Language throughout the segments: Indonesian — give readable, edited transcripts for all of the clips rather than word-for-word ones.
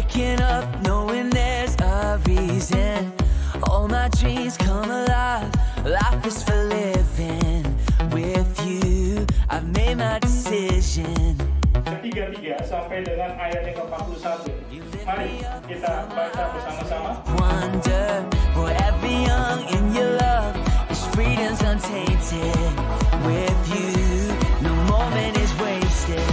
waking up knowing there's a reason. All my dreams come alive, life is for living. With you, I've made my decision. Ketiga sampai dengan ayat yang ke-41. Mari kita baca bersama-sama. Wonder, forever young in your love, this freedom's untainted. With you, no moment is wasted.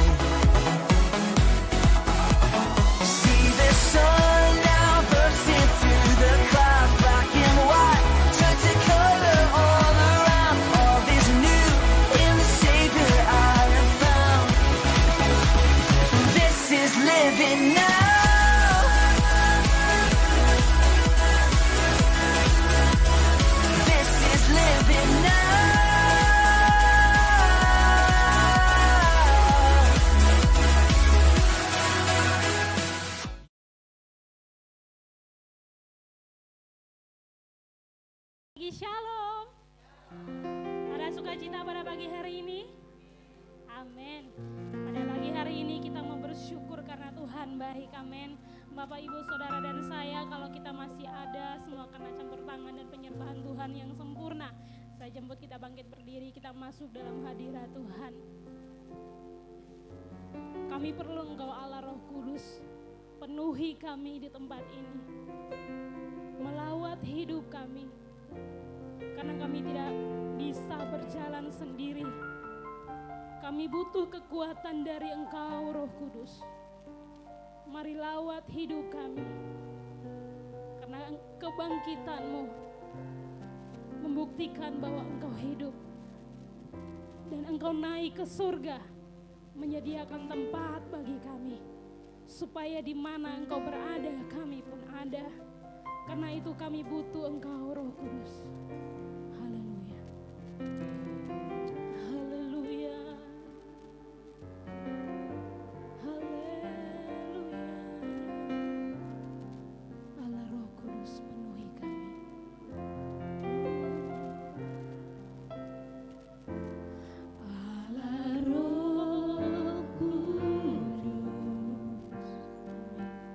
See the sun now bursting through the clouds, black and white, turn to color all around. All is new in the Savior I have found. This is living now. This is living now. Shalom. Ada sukacita pada pagi hari ini? Amin. Pada pagi hari ini kita mau bersyukur karena Tuhan baik. Amin. Bapak, Ibu, Saudara dan saya, kalau kita masih ada, semua karena campur tangan dan penyertaan Tuhan yang sempurna. Saya jemput kita bangkit berdiri, kita masuk dalam hadirat Tuhan. Kami perlu Engkau Allah Roh Kudus, penuhi kami di tempat ini. Melawat hidup kami. Karena kami tidak bisa berjalan sendiri. Kami butuh kekuatan dari Engkau Roh Kudus. Mari lawat hidup kami. Karena kebangkitan-Mu membuktikan bahwa Engkau hidup. Dan Engkau naik ke surga, menyediakan tempat bagi kami. Supaya di mana Engkau berada, kami pun ada. Karena itu kami butuh Engkau Roh Kudus. Haleluya. Haleluya. Haleluya. Allah Roh Kudus penuhi kami. Allah Roh Kudus penuhi kami.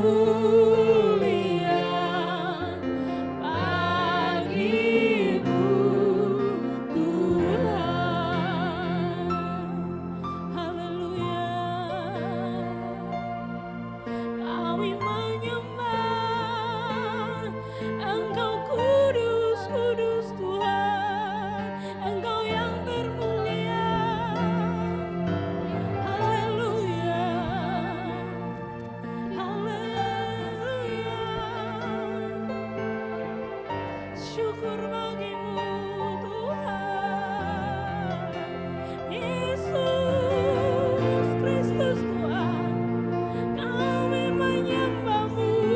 kemuliaan bagimu Tuhan. Haleluya. Kami menyembah Engkau kudus, kudus Tuhan, Engkau yang termulia. Haleluya, haleluya. Syukur bagimu Tuhan, Yesus Kristus Tuhan. Kami menyembah-Mu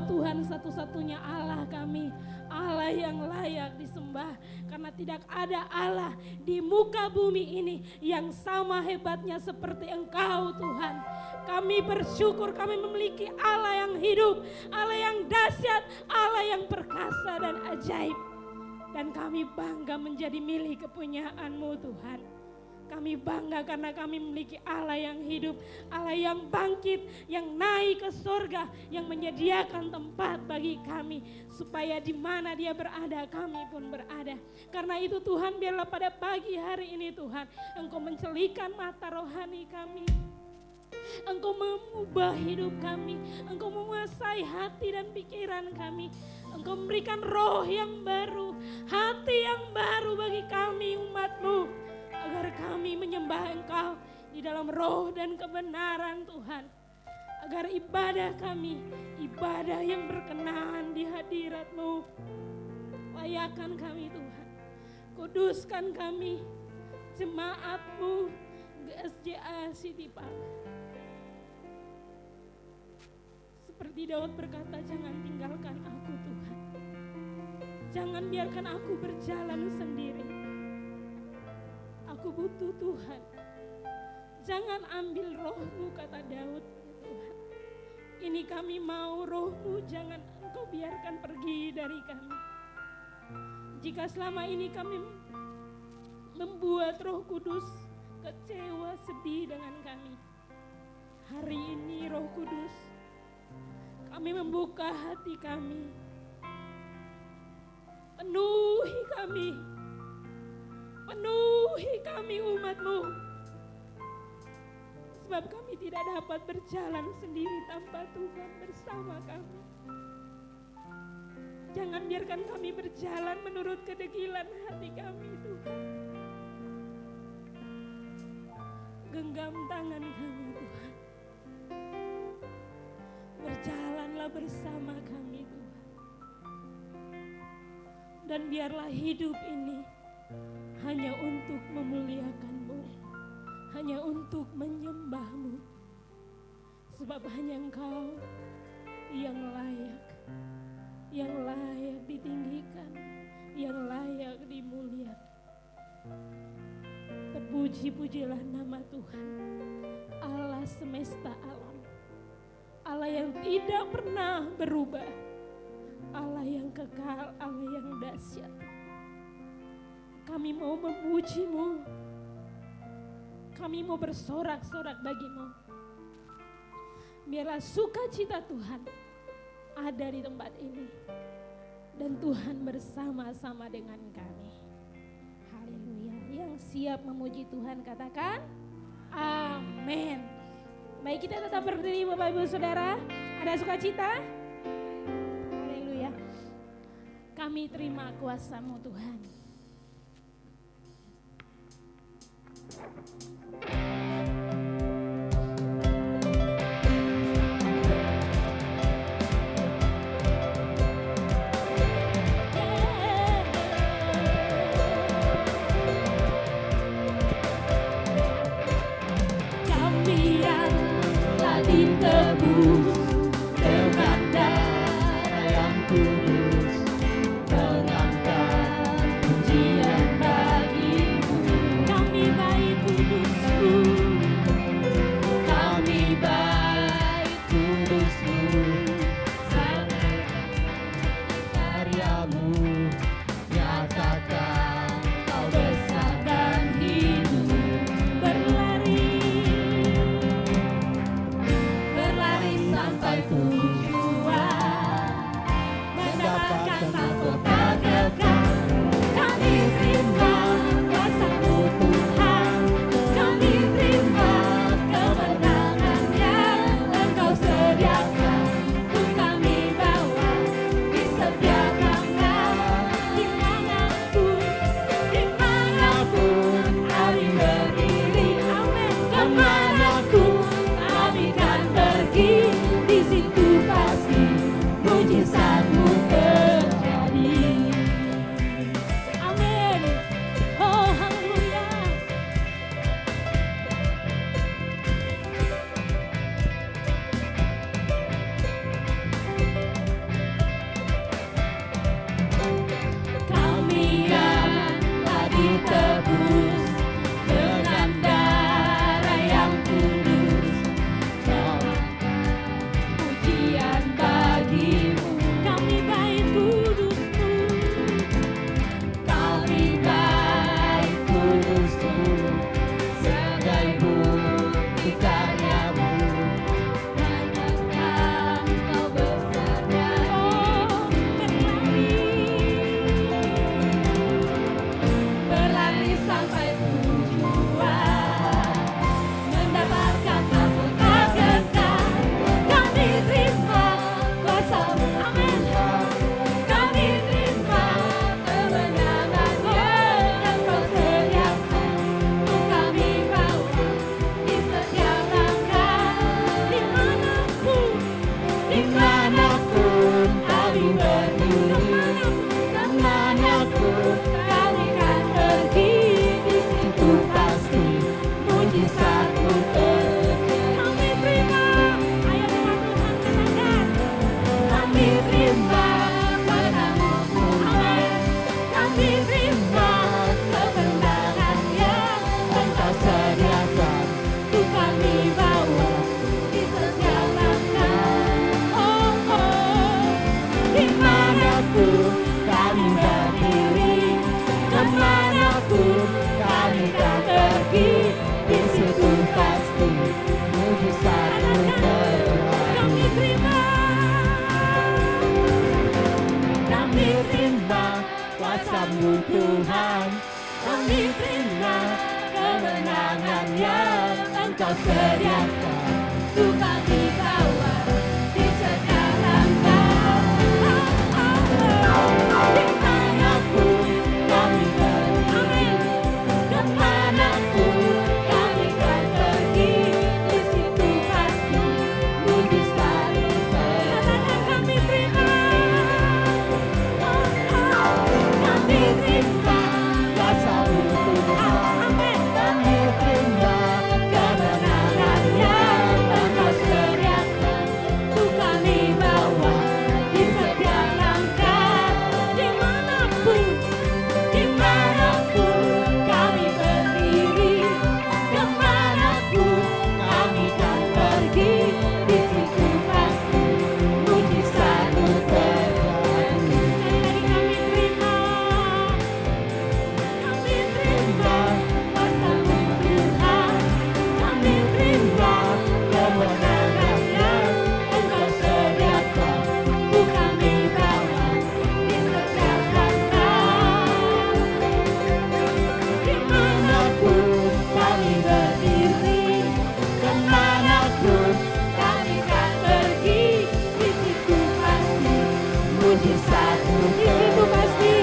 Tuhan satu-satunya Allah kami, Allah yang layak disembah. Karena tidak ada Allah di muka bumi ini yang sama hebatnya seperti Engkau Tuhan. Kami bersyukur kami memiliki Allah yang hidup, Allah yang dahsyat, Allah yang perkasa dan ajaib. Dan kami bangga menjadi milik kepunyaan-Mu Tuhan. Kami bangga karena kami memiliki Allah yang hidup, Allah yang bangkit, yang naik ke surga, yang menyediakan tempat bagi kami. Supaya di mana Dia berada, kami pun berada. Karena itu Tuhan, biarlah pada pagi hari ini Tuhan, Engkau mencelikan mata rohani kami. Engkau mengubah hidup kami, Engkau menguasai hati dan pikiran kami. Engkau memberikan roh yang baru, hati yang baru bagi kami umat-Mu. Agar kami menyembah Engkau di dalam roh dan kebenaran Tuhan. Agar ibadah kami, ibadah yang berkenan di hadirat-Mu. Layakan kami Tuhan, kuduskan kami, jemaat-Mu GSJA City Park. Seperti Daud berkata, jangan tinggalkan aku Tuhan. Jangan biarkan aku berjalan sendiri. Aku butuh Tuhan. Jangan ambil roh-Mu, kata Daud Tuhan. Ini kami mau roh-Mu, jangan Engkau biarkan pergi dari kami. Jika selama ini kami membuat Roh Kudus kecewa, sedih dengan kami, hari ini Roh Kudus, kami membuka hati kami. Penuhi kami. Penuhi kami umat-Mu. Sebab kami tidak dapat berjalan sendiri tanpa Tuhan bersama kami. Jangan biarkan kami berjalan menurut kedegilan hati kami Tuhan. Genggam tangan kami Tuhan. Berjalanlah bersama kami Tuhan. Dan biarlah hidup ini hanya untuk memuliakan-Mu, hanya untuk menyembah-Mu. Sebab hanya Engkau yang layak ditinggikan, yang layak dimuliakan. Terpuji-pujilah nama Tuhan, Allah semesta alam, Allah yang tidak pernah berubah, Allah yang kekal, Allah yang dahsyat. Kami mau memuji-Mu, kami mau bersorak-sorak bagi-Mu. Biarlah sukacita Tuhan ada di tempat ini, dan Tuhan bersama-sama dengan kami. Haleluya. Yang siap memuji Tuhan katakan amin. Baik, kita tetap berdiri Bapak Ibu Saudara. Ada sukacita? Haleluya. Kami terima kuasa-Mu Tuhan. Kami yang telah ditebus dengan darah yang kudus, mengangkat dimanapun kami berdiri, kemanapun kami kan pergi, di situ pasti mujizatmu terjadi. Kami terima, ayo firman Tuhan katakan. Kami terima padamu Tuhan, kami terima kebenaran yang Engkau sediakan, untuk kami bawa di setiap langkah. Oh, oh, Dimanapun kami berdiri, kemanapun kami kan pergi, di situ pasti mujizatmu terjadi. kami terima. Kami terima kuasa-Mu Tuhan, kami terima kemenangan yang Engkau sediakan, untuk kami bawa di setiap langkah. Dimanapun kami berdiri, kemanapun kami kan pergi, di situ pasti mujizatmu terjadi. Katakan kami terima. Kami terima kuasa-Mu Tuhan, kami terima kemenangan yang Engkau sediakan, untuk kami bawa di setiap langkah. Dimanapun kami berdiri, kemanapun kami kan pergi, di situ pasti mujizatmu terjadi. Sekali lagi kami terima. Kami terima kuasa-Mu Tuhan, kami terima kemenangan yang Engkau sediakan, untuk kami bawa di setiap langkah. Dimanapun kami berdiri, kemanapun kami kan pergi, di situ pasti mujizatmu Di situ pasti.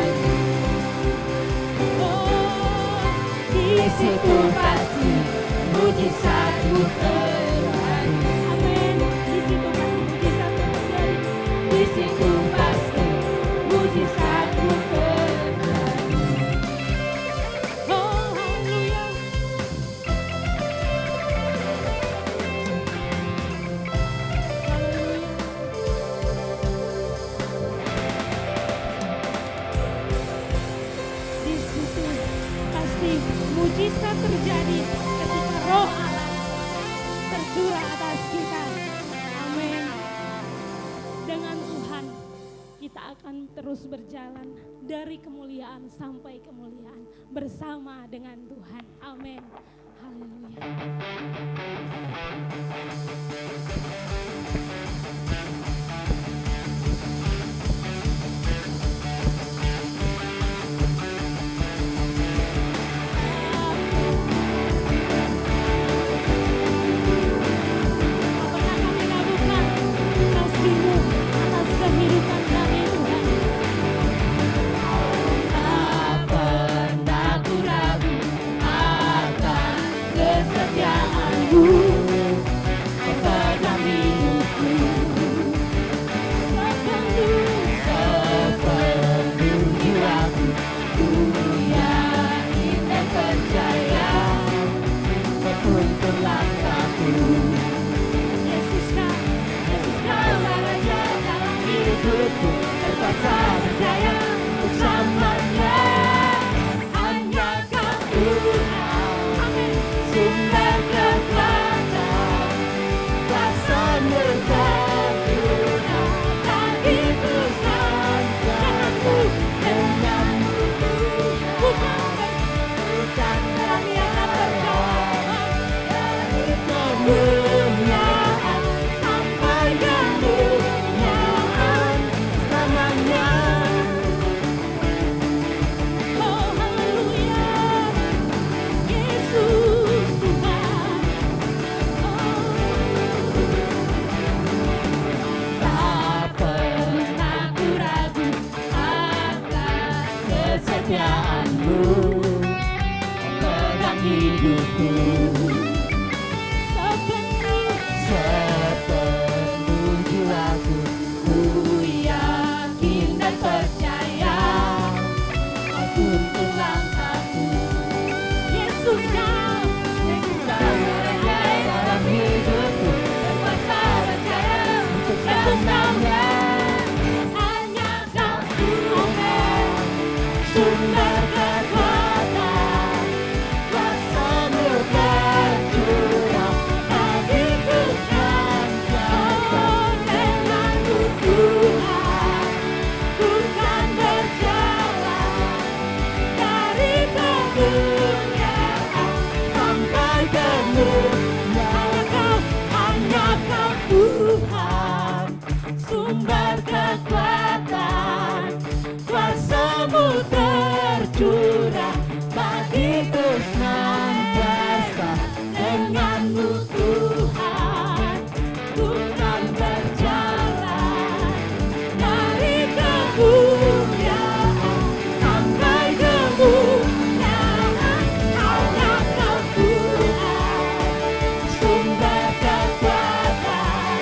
di situ pasti mujizatmu terjadi. Amin. Di situ pasti mujizat terjadi. Di situ pasti mujizatmu terjadi. Oh, haleluya. Di situ pasti mujizat terjadi ketika Roh Allah tercurah atas kita. Amin. Dengan Tuhan kita akan terus berjalan dari kemuliaan sampai kemuliaan bersama dengan Tuhan. Amin. Haleluya. Apakah kami lakukan kasih-Mu atas kehidupan kami Tuhan? Tak pernah ku ragu akan kesetiaan-Mu, Kau pegang hidupku sepenuh jiwaku. Ku yakin dan percaya Kau tuntun langkahku. Yesus Kau Kaulah Raja dalam hidupku, terpaksa percaya bersamanya. Hanya Kau Tuhan, sumber kekuatan, kuasa-Mu tercurah, tak itu saja. Denganmu bukan kami akan berdoa dari kemuliaan sampai kemuliaan selamanya. Oh haleluya, Yesus Tuhan. Tak pernah ku ragu akan kesetiaan-Mu, Kau pegang hidupku sepenuh jiwaku. selamanya. Hanya Kau Tuhan, sumber kekuatan, kuasa-Mu tercurah bagiku senantiasa. Denganmu Tuhan, ku kan berjalan dari kemuliaan sampai kemuliaan. Hanya Kau Tuhan, sumber kekuatan, kuasa-Mu tercurah bagiku senantiasa. Denganmu Tuhan, ku kan berjalan dari kemuliaan sampai kemuliaan. Hanya Kau Tuhan, sumber kekuatan,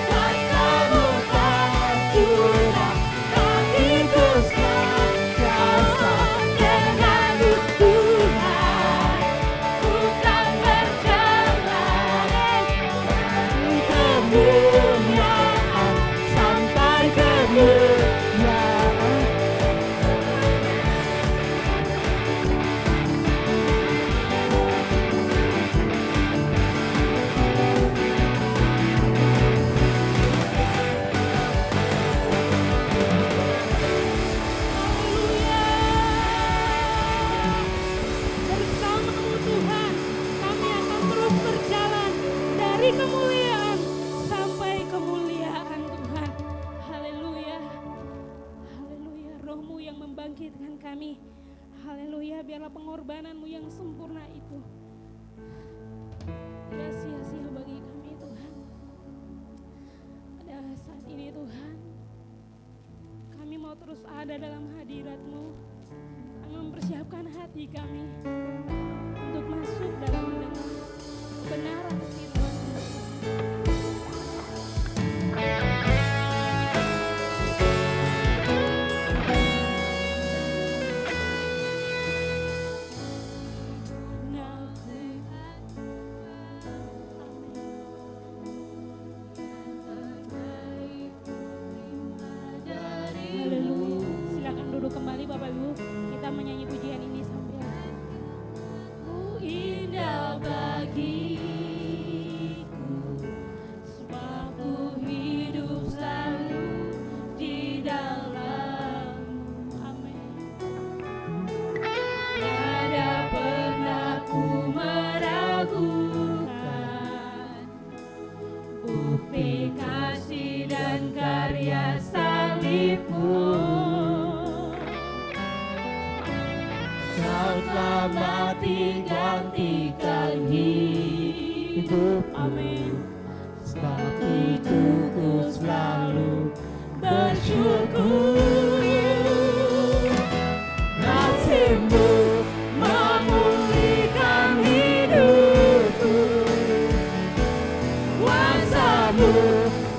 kuasa-Mu tercurah bagiku senantiasa. Denganmu Tuhan, ku kan berjalan kemuliaan sampai kemuliaan. Bersama-Mu Tuhan, kami akan terus berjalan dari kemuliaan sampai kemuliaan Tuhan. Haleluya. Haleluya. Roh-Mu yang membangkitkan kami. Haleluya. Biarlah pengorbanan-Mu yang sempurna itu tidak sia-sia bagi kami Tuhan. Pada saat ini Tuhan, kami mau terus ada dalam hadirat-Mu. Kami mempersiapkan hati kami untuk masuk dalam mendengar kebenaran firman-Mu. Haleluya. Silakan duduk kembali Bapak Ibu. Kita menyanyi pujian ini sambil indah bagiku, sebab ku hidup selalu di dalam-Mu. Amin. Tiada pernah ku meragukan bukti kasih dan karya salib-Mu. Kau telah mati gantikan hidup. Amin. Sebab itu ku selalu bersyukur. Kasih-Mu memulihkan hidupku, kuasa-Mu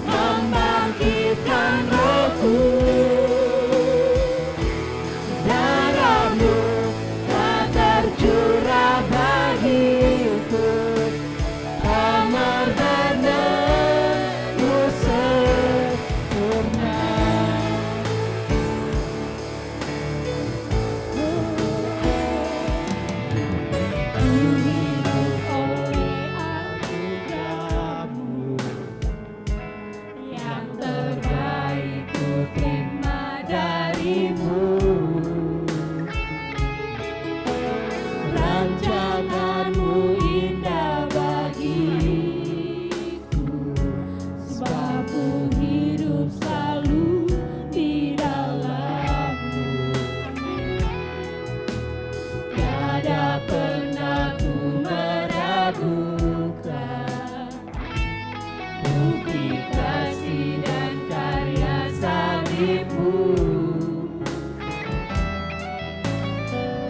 membangkitkan rohku. Darah-Mu telah tercurah bagiku, pengorbanan-Mu sempurna. Ku hidup oleh anugerah-Mu, yang terbaik ku terima dari-Mu. Rancangan-Mu indah bagiku, sebab ku hidup selalu di dalam-Mu. Tiada pernah ku meragukan bukti kasih dan karya salib-Mu.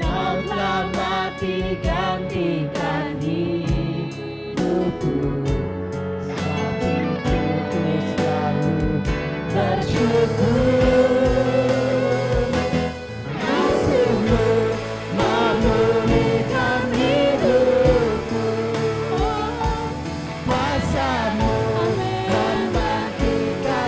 Kau telah mati gantikan hidupku, sebab itu ku selalu bersyukur. Kasih-Mu memulihkan hidupku, kuasa-Mu membangkitkan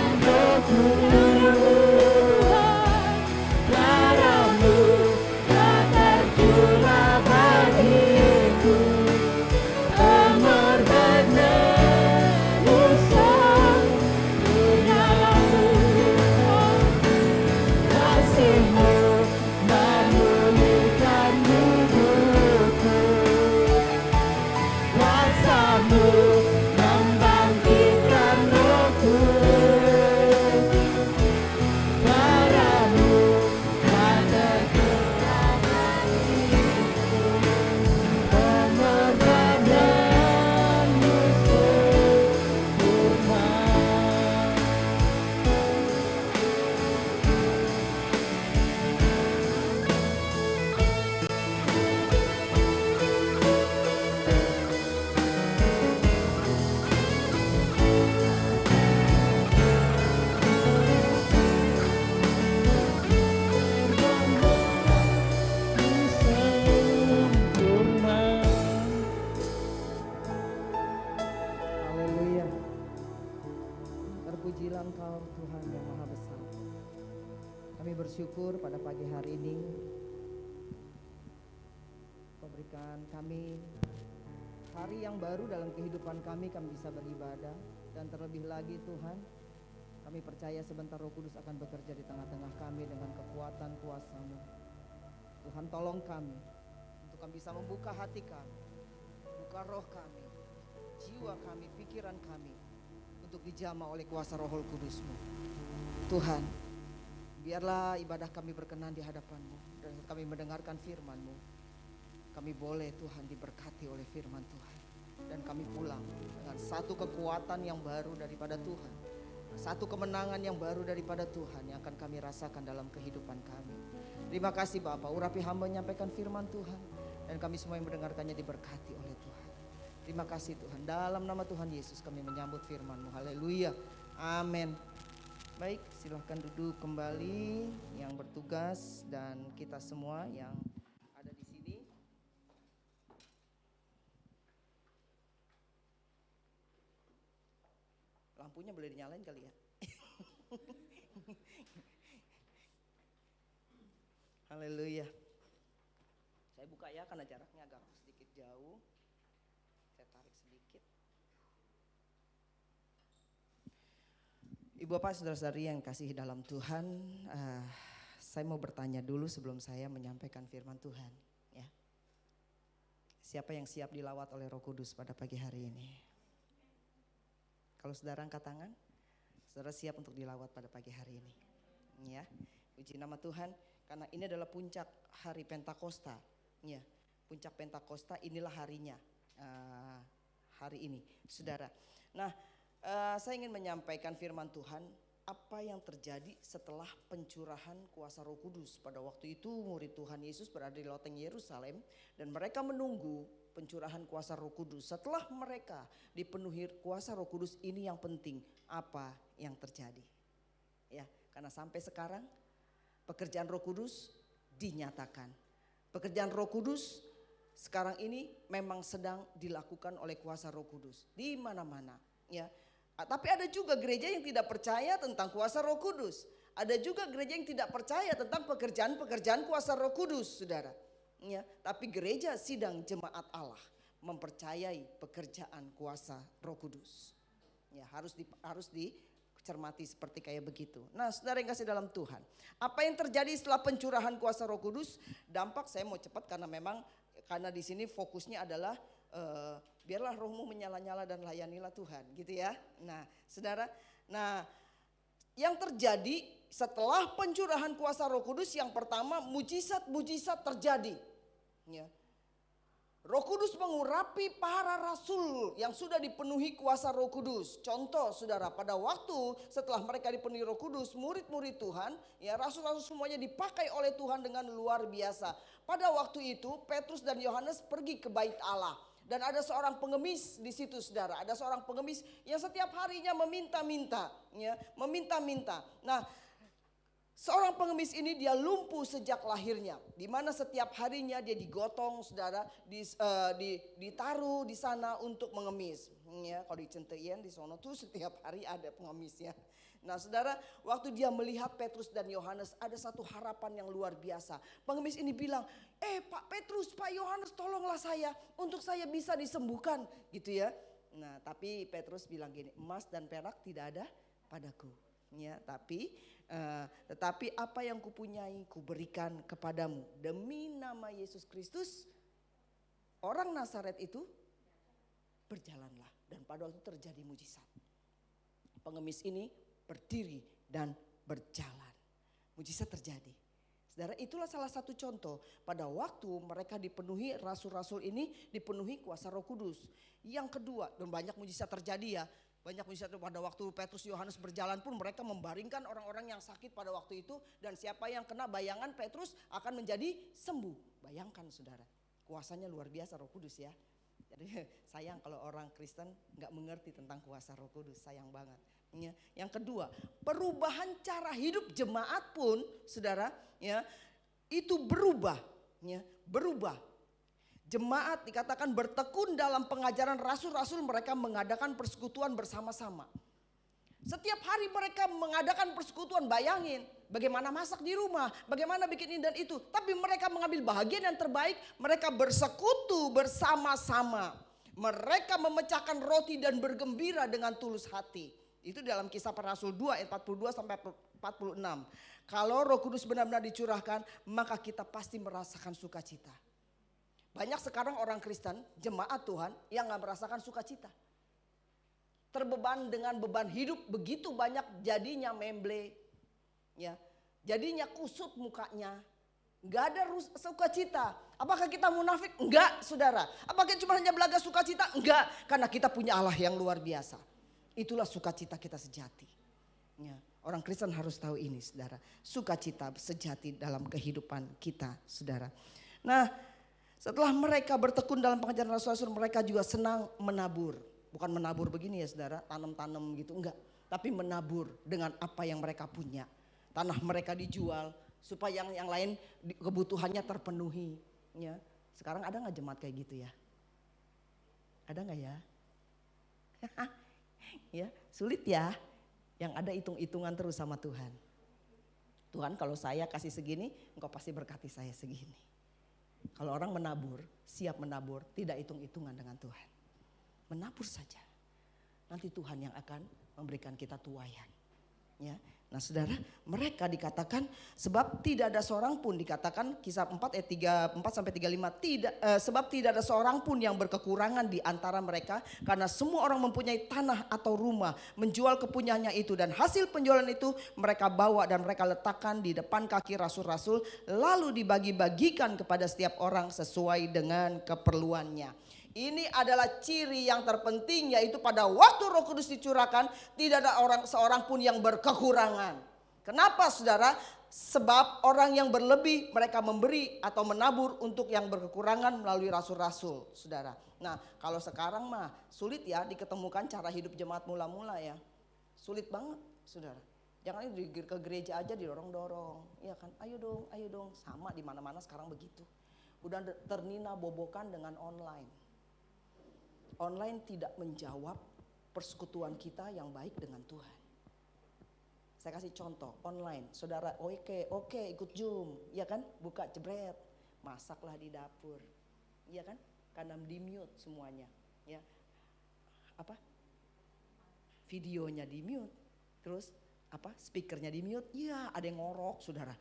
Terpujilah Engkau Tuhan yang Maha Besar. Kami bersyukur pada pagi hari ini Kau berikan kami hari yang baru dalam kehidupan kami bisa beribadah. Dan terlebih lagi Tuhan, kami percaya sebentar Roh Kudus akan bekerja di tengah-tengah kami dengan kekuatan kuasa-Mu. Tuhan tolong kami untuk kami bisa membuka hati kami, buka roh kami, jiwa kami, pikiran kami untuk dijamah oleh kuasa Roh Kudus-Mu. Tuhan, biarlah ibadah kami berkenan di hadapan-Mu dan kami mendengarkan firman-Mu. Kami boleh Tuhan diberkati oleh firman Tuhan. Dan kami pulang dengan satu kekuatan yang baru daripada Tuhan. Satu kemenangan yang baru daripada Tuhan yang akan kami rasakan dalam kehidupan kami. Terima kasih Bapak, urapi hamba menyampaikan firman Tuhan. Dan kami semua yang mendengarkannya diberkati oleh Tuhan. Terima kasih Tuhan, dalam nama Tuhan Yesus kami menyambut firman-Mu. Haleluya, amin. Baik, silahkan duduk kembali yang bertugas dan kita semua yang ada di sini. Lampunya boleh dinyalain kali ya. Haleluya. Saya buka ya karena jaraknya agak sedikit jauh. Saya tarik sedikit. Ibu Bapak saudara-saudari yang kasih dalam Tuhan, saya mau bertanya dulu sebelum saya menyampaikan firman Tuhan. Ya. Siapa yang siap dilawat oleh Roh Kudus pada pagi hari ini? Kalau saudara angkat tangan, saudara siap untuk dilawat pada pagi hari ini. Ya, puji nama Tuhan, karena ini adalah puncak hari Pentakosta. Ya, puncak Pentakosta inilah harinya hari ini, saudara. Nah, saya ingin menyampaikan firman Tuhan. Apa yang terjadi setelah pencurahan kuasa Roh Kudus? Pada waktu itu murid Tuhan Yesus berada di loteng Yerusalem dan mereka menunggu pencurahan kuasa Roh Kudus. Setelah mereka dipenuhi kuasa Roh Kudus, ini yang penting, apa yang terjadi? Ya, karena sampai sekarang pekerjaan Roh Kudus dinyatakan. Pekerjaan Roh Kudus sekarang ini memang sedang dilakukan oleh kuasa Roh Kudus di mana-mana, ya. Tapi ada juga gereja yang tidak percaya tentang kuasa Roh Kudus. Ada juga gereja yang tidak percaya tentang pekerjaan-pekerjaan kuasa Roh Kudus, saudara. Ya, tapi gereja sidang jemaat Allah mempercayai pekerjaan kuasa Roh Kudus. Ya, harus dicermati seperti kayak begitu. Nah, saudara yang kasih dalam Tuhan, apa yang terjadi setelah pencurahan kuasa Roh Kudus? Dampak saya mau cepat karena di sini fokusnya adalah biarlah rohmu menyala-nyala dan layanilah Tuhan, gitu ya. Nah, saudara, yang terjadi setelah pencurahan kuasa Roh Kudus, yang pertama mujizat-mujizat terjadi. Ya. Roh Kudus mengurapi para rasul yang sudah dipenuhi kuasa Roh Kudus. Contoh saudara, pada waktu setelah mereka dipenuhi Roh Kudus, murid-murid Tuhan, ya rasul-rasul semuanya dipakai oleh Tuhan dengan luar biasa. Pada waktu itu Petrus dan Yohanes pergi ke bait Allah. Dan ada seorang pengemis di situ saudara. Ada seorang pengemis yang setiap harinya meminta-minta. Ya, meminta-minta. Nah, seorang pengemis ini dia lumpuh sejak lahirnya. Di mana setiap harinya dia digotong saudara. Ditaruh di sana untuk mengemis. Ya, kalau di Centeien di sono tuh setiap hari ada pengemisnya. Nah saudara, waktu dia melihat Petrus dan Yohanes, ada satu harapan yang luar biasa. Pengemis ini bilang, Pak Petrus, Pak Yohanes, tolonglah saya untuk saya bisa disembuhkan, gitu ya. Nah tapi Petrus bilang gini, emas dan perak tidak ada padaku, ya. Tetapi apa yang kupunyai kuberikan kepadamu. Demi nama Yesus Kristus, orang Nazaret itu berjalanlah. Dan pada waktu terjadi mujizat. Pengemis ini berdiri dan berjalan. Mujizat terjadi. Saudara, itulah salah satu contoh pada waktu mereka dipenuhi, rasul-rasul ini dipenuhi kuasa Roh Kudus. Yang kedua, dan banyak mujizat terjadi ya. Banyak mujizat pada waktu Petrus Yohanes berjalan pun mereka membaringkan orang-orang yang sakit pada waktu itu. Dan siapa yang kena bayangan Petrus akan menjadi sembuh. Bayangkan saudara, kuasanya luar biasa Roh Kudus ya. Jadi sayang kalau orang Kristen gak mengerti tentang kuasa Roh Kudus, sayang banget. Yang kedua, perubahan cara hidup jemaat pun saudara ya itu berubah ya, berubah. Jemaat dikatakan bertekun dalam pengajaran rasul-rasul, mereka mengadakan persekutuan bersama-sama. Setiap hari mereka mengadakan persekutuan, bayangin. Bagaimana masak di rumah, bagaimana bikin ini dan itu. Tapi mereka mengambil bahagian yang terbaik, mereka bersekutu bersama-sama. Mereka memecahkan roti dan bergembira dengan tulus hati. Itu dalam Kisah Para Rasul 2 ayat 42 sampai 46. Kalau Roh Kudus benar-benar dicurahkan, maka kita pasti merasakan sukacita. Banyak sekarang orang Kristen, jemaat Tuhan yang gak merasakan sukacita. Terbeban dengan beban hidup begitu banyak, jadinya memble. Ya, jadinya kusut mukanya. Gak ada sukacita. Apakah kita munafik? Enggak, saudara. Apakah cuma hanya belaga sukacita? Enggak, karena kita punya Allah yang luar biasa. Itulah sukacita kita sejati. Ya, orang Kristen harus tahu ini, saudara. Sukacita sejati dalam kehidupan kita, saudara. Nah, setelah mereka bertekun dalam pengajaran Rasul-Rasul, mereka juga senang menabur. Bukan menabur begini ya saudara, tanam-tanam gitu, enggak. Tapi menabur dengan apa yang mereka punya. Tanah mereka dijual supaya yang lain kebutuhannya terpenuhi. Ya. Sekarang ada gak jemaat kayak gitu ya? Ada gak ya? Ya, sulit ya. Yang ada hitung-hitungan terus sama Tuhan. Tuhan, kalau saya kasih segini, engkau pasti berkati saya segini. Kalau orang menabur, siap menabur, tidak hitung-hitungan dengan Tuhan. Menabur saja. Nanti Tuhan yang akan memberikan kita tuaian. Ya. Nah saudara, mereka dikatakan sebab tidak ada seorang pun, dikatakan Kisah 4 ayat 34 sampai 35, sebab tidak ada seorang pun yang berkekurangan di antara mereka, karena semua orang mempunyai tanah atau rumah, menjual kepunyaannya itu, dan hasil penjualan itu mereka bawa dan mereka letakkan di depan kaki rasul-rasul, lalu dibagi-bagikan kepada setiap orang sesuai dengan keperluannya. Ini adalah ciri yang terpenting, yaitu pada waktu Roh Kudus dicurahkan tidak ada seorang pun yang berkekurangan. Kenapa saudara? Sebab orang yang berlebih mereka memberi atau menabur untuk yang berkekurangan melalui rasul-rasul, saudara. Nah kalau sekarang mah sulit ya diketemukan cara hidup jemaat mula-mula ya. Sulit banget saudara. Jangan ke gereja aja didorong-dorong, ya kan? Ayo dong, sama di mana-mana sekarang begitu. Udah ternina bobokan dengan online. Online tidak menjawab persekutuan kita yang baik dengan Tuhan. Saya kasih contoh online, saudara oke ikut Zoom, ya kan? Buka jebret, masaklah di dapur, ya kan? Karena di mute semuanya, ya. Apa? Videonya di mute, terus apa? Speakernya di mute, ya ada yang ngorok, saudara.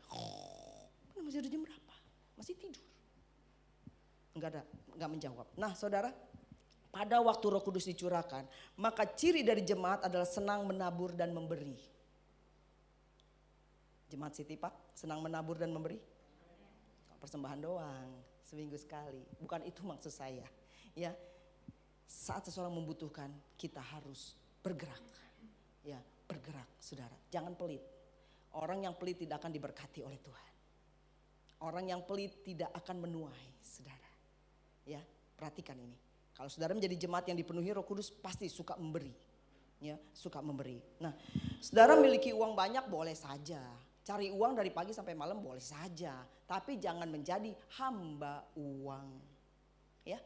Masih ada jam berapa? Masih tidur? Enggak menjawab. Nah, saudara. Pada waktu Roh Kudus dicurahkan, maka ciri dari jemaat adalah senang menabur dan memberi. Jemaat City Park senang menabur dan memberi? Persembahan doang, seminggu sekali. Bukan itu maksud saya. Ya, saat seseorang membutuhkan, kita harus bergerak. Ya, bergerak, saudara. Jangan pelit. Orang yang pelit tidak akan diberkati oleh Tuhan. Orang yang pelit tidak akan menuai, saudara. Ya, perhatikan ini. Kalau saudara menjadi jemaat yang dipenuhi Roh Kudus pasti suka memberi. Ya, suka memberi. Nah, saudara memiliki uang banyak boleh saja. Cari uang dari pagi sampai malam boleh saja. Tapi jangan menjadi hamba uang. Ya.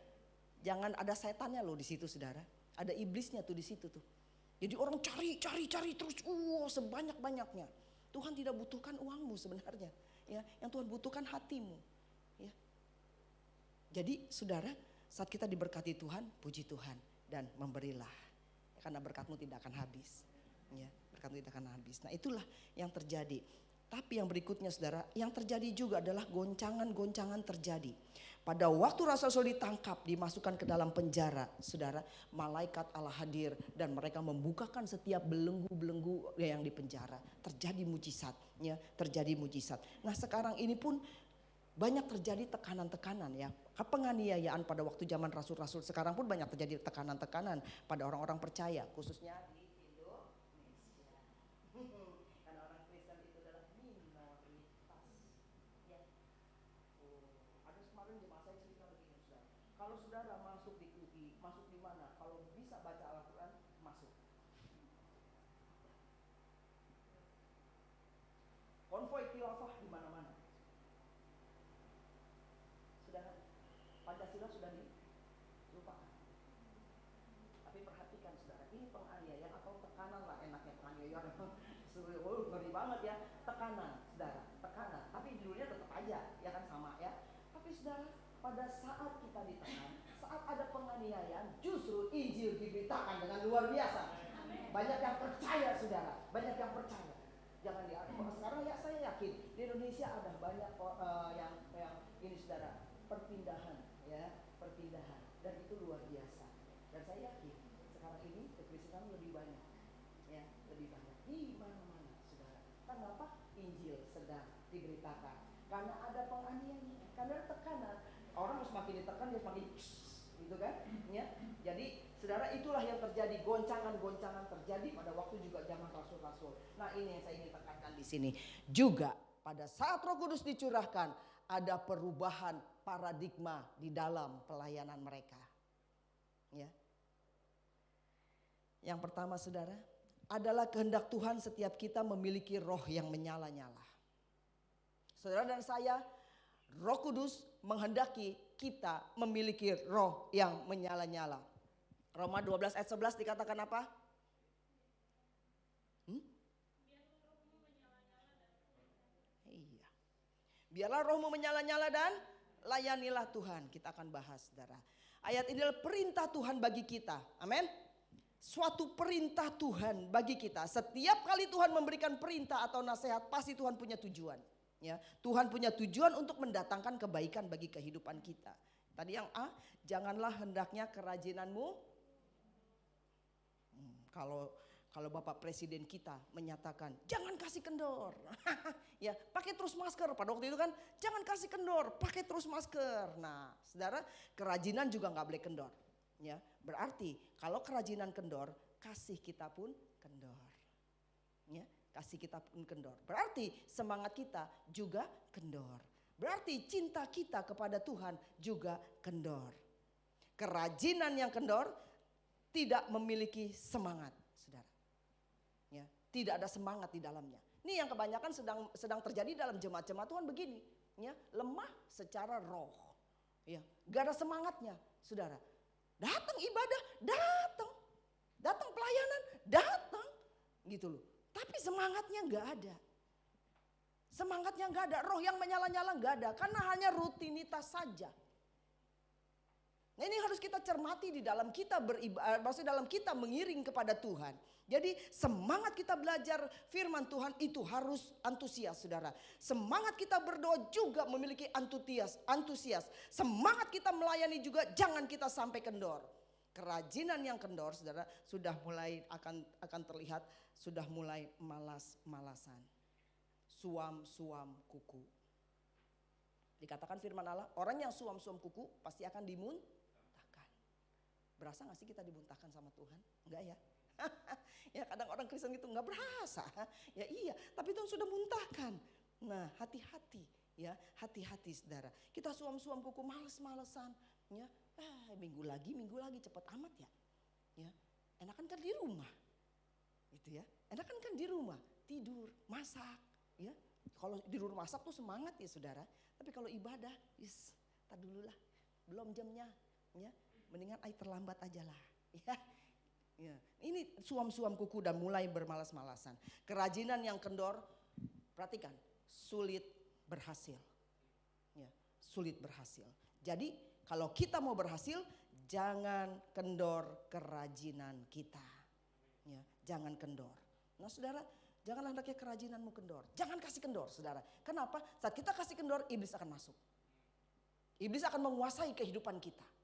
Jangan ada setannya loh di situ saudara. Ada iblisnya tuh di situ tuh. Jadi orang cari terus sebanyak-banyaknya. Tuhan tidak butuhkan uangmu sebenarnya. Ya, yang Tuhan butuhkan hatimu. Ya. Jadi saudara, saat kita diberkati Tuhan, puji Tuhan dan memberilah. Karena berkatmu tidak akan habis. Ya, berkatmu tidak akan habis. Nah itulah yang terjadi. Tapi yang berikutnya saudara, yang terjadi juga adalah goncangan-goncangan terjadi. Pada waktu Rasul ditangkap, dimasukkan ke dalam penjara, saudara, malaikat Allah hadir dan mereka membukakan setiap belenggu-belenggu yang di penjara. Terjadi mujizat, ya, terjadi mujizat. Nah sekarang ini pun banyak terjadi tekanan-tekanan ya. Penganiayaan pada waktu zaman rasul-rasul, sekarang pun banyak terjadi tekanan-tekanan pada orang-orang percaya, khususnya di Indonesia. Karena orang Kristen itu adalah minoritas. Ya. Ada kemarin jemaat saya cerita begini, saudara. Kalau saudara masuk di UI, masuk di mana? Kalau bisa baca Al-Quran, masuk. Konvoi khilafah di mana-mana. Pancasila sudah dilupakan. Tapi perhatikan saudara, ini penganiayaan atau tekanan lah enaknya penganiayaan. Ngeri banget ya, tekanan, saudara, tekanan. Tapi judulnya tetap aja, ya kan sama ya. Tapi saudara, pada saat kita ditekan, saat ada penganiayaan, justru Injil diberitakan dengan luar biasa. Banyak yang percaya, saudara, banyak yang percaya. Jangan sekarang ya, saya yakin di Indonesia ada banyak yang ini saudara, perpindahan ya, perpindahan, dan itu luar biasa. Dan saya yakin sekarang ini kekristenan lebih banyak, ya, lebih banyak di mana-mana, saudara. Kenapa? Injil sedang diberitakan. Karena ada penganiayaan, karena ada tekanan. Orang semakin ditekan dia semakin gitu kan, ya. Jadi saudara, itulah yang terjadi, goncangan-goncangan terjadi pada waktu juga zaman rasul-rasul. Nah, ini yang saya ingin tekankan di sini. Juga pada saat Roh Kudus dicurahkan, ada perubahan paradigma di dalam pelayanan mereka. Ya. Yang pertama, saudara, adalah kehendak Tuhan setiap kita memiliki roh yang menyala-nyala. Saudara dan saya, Roh Kudus menghendaki kita memiliki roh yang menyala-nyala. Roma 12 ayat 11 dikatakan apa? Iya. Biarlah rohmu menyala-nyala dan layanilah Tuhan. Kita akan bahas, saudara. Ayat ini adalah perintah Tuhan bagi kita. Amin. Suatu perintah Tuhan bagi kita. Setiap kali Tuhan memberikan perintah atau nasihat, pasti Tuhan punya tujuan. Ya, Tuhan punya tujuan untuk mendatangkan kebaikan bagi kehidupan kita. Tadi yang A, janganlah hendaknya kerajinanmu. Kalau Bapak Presiden kita menyatakan jangan kasih kendor, ya pakai terus masker. Pada waktu itu kan jangan kasih kendor, pakai terus masker. Nah, saudara, kerajinan juga nggak boleh kendor. Ya, berarti kalau kerajinan kendor, kasih kita pun kendor. Ya, kasih kita pun kendor. Berarti semangat kita juga kendor. Berarti cinta kita kepada Tuhan juga kendor. Kerajinan yang kendor tidak memiliki semangat, saudara. Ya, tidak ada semangat di dalamnya. Ini yang kebanyakan sedang terjadi dalam jemaat-jemaat Tuhan begini. Ya, lemah secara roh. Ya, gak ada semangatnya, saudara. Datang ibadah, datang pelayanan, datang, gitu loh. Tapi semangatnya nggak ada. Semangatnya nggak ada, roh yang menyala-nyala nggak ada, karena hanya rutinitas saja. Nah, ini harus kita cermati di dalam kita beribadah, maksudnya dalam kita mengiring kepada Tuhan. Jadi semangat kita belajar firman Tuhan itu harus antusias, saudara. Semangat kita berdoa juga memiliki antusias. Semangat kita melayani juga jangan kita sampai kendor. Kerajinan yang kendor, saudara, sudah mulai akan terlihat, sudah mulai malas-malasan. Suam-suam kuku. Dikatakan firman Allah, orang yang suam-suam kuku pasti akan dimuntahkan. Berasa gak sih kita dimuntahkan sama Tuhan? Enggak ya? Ya kadang orang Kristen itu enggak berasa. Ya iya, tapi Tuhan sudah muntahkan. Nah, hati-hati ya, hati-hati saudara. Kita suam-suam kuku, males-malesan, ya. Minggu lagi cepet amat ya. Ya, enakan kan di rumah. Itu ya. Enakan kan di rumah, tidur, masak, ya. Kalau di rumah masak tuh semangat ya saudara. Tapi kalau ibadah, tak dulu lah, belum jamnya, ya. Mendingan terlambat aja lah, ya. Ya. Ini suam-suam kuku dan mulai bermalas-malasan. Kerajinan yang kendor, perhatikan, sulit berhasil, ya, sulit berhasil. Jadi kalau kita mau berhasil, jangan kendor kerajinan kita, ya, jangan kendor. Nah saudara, janganlah hendaknya kerajinanmu kendor. Jangan kasih kendor, saudara. Kenapa? Saat kita kasih kendor, iblis akan masuk. Iblis akan menguasai kehidupan kita.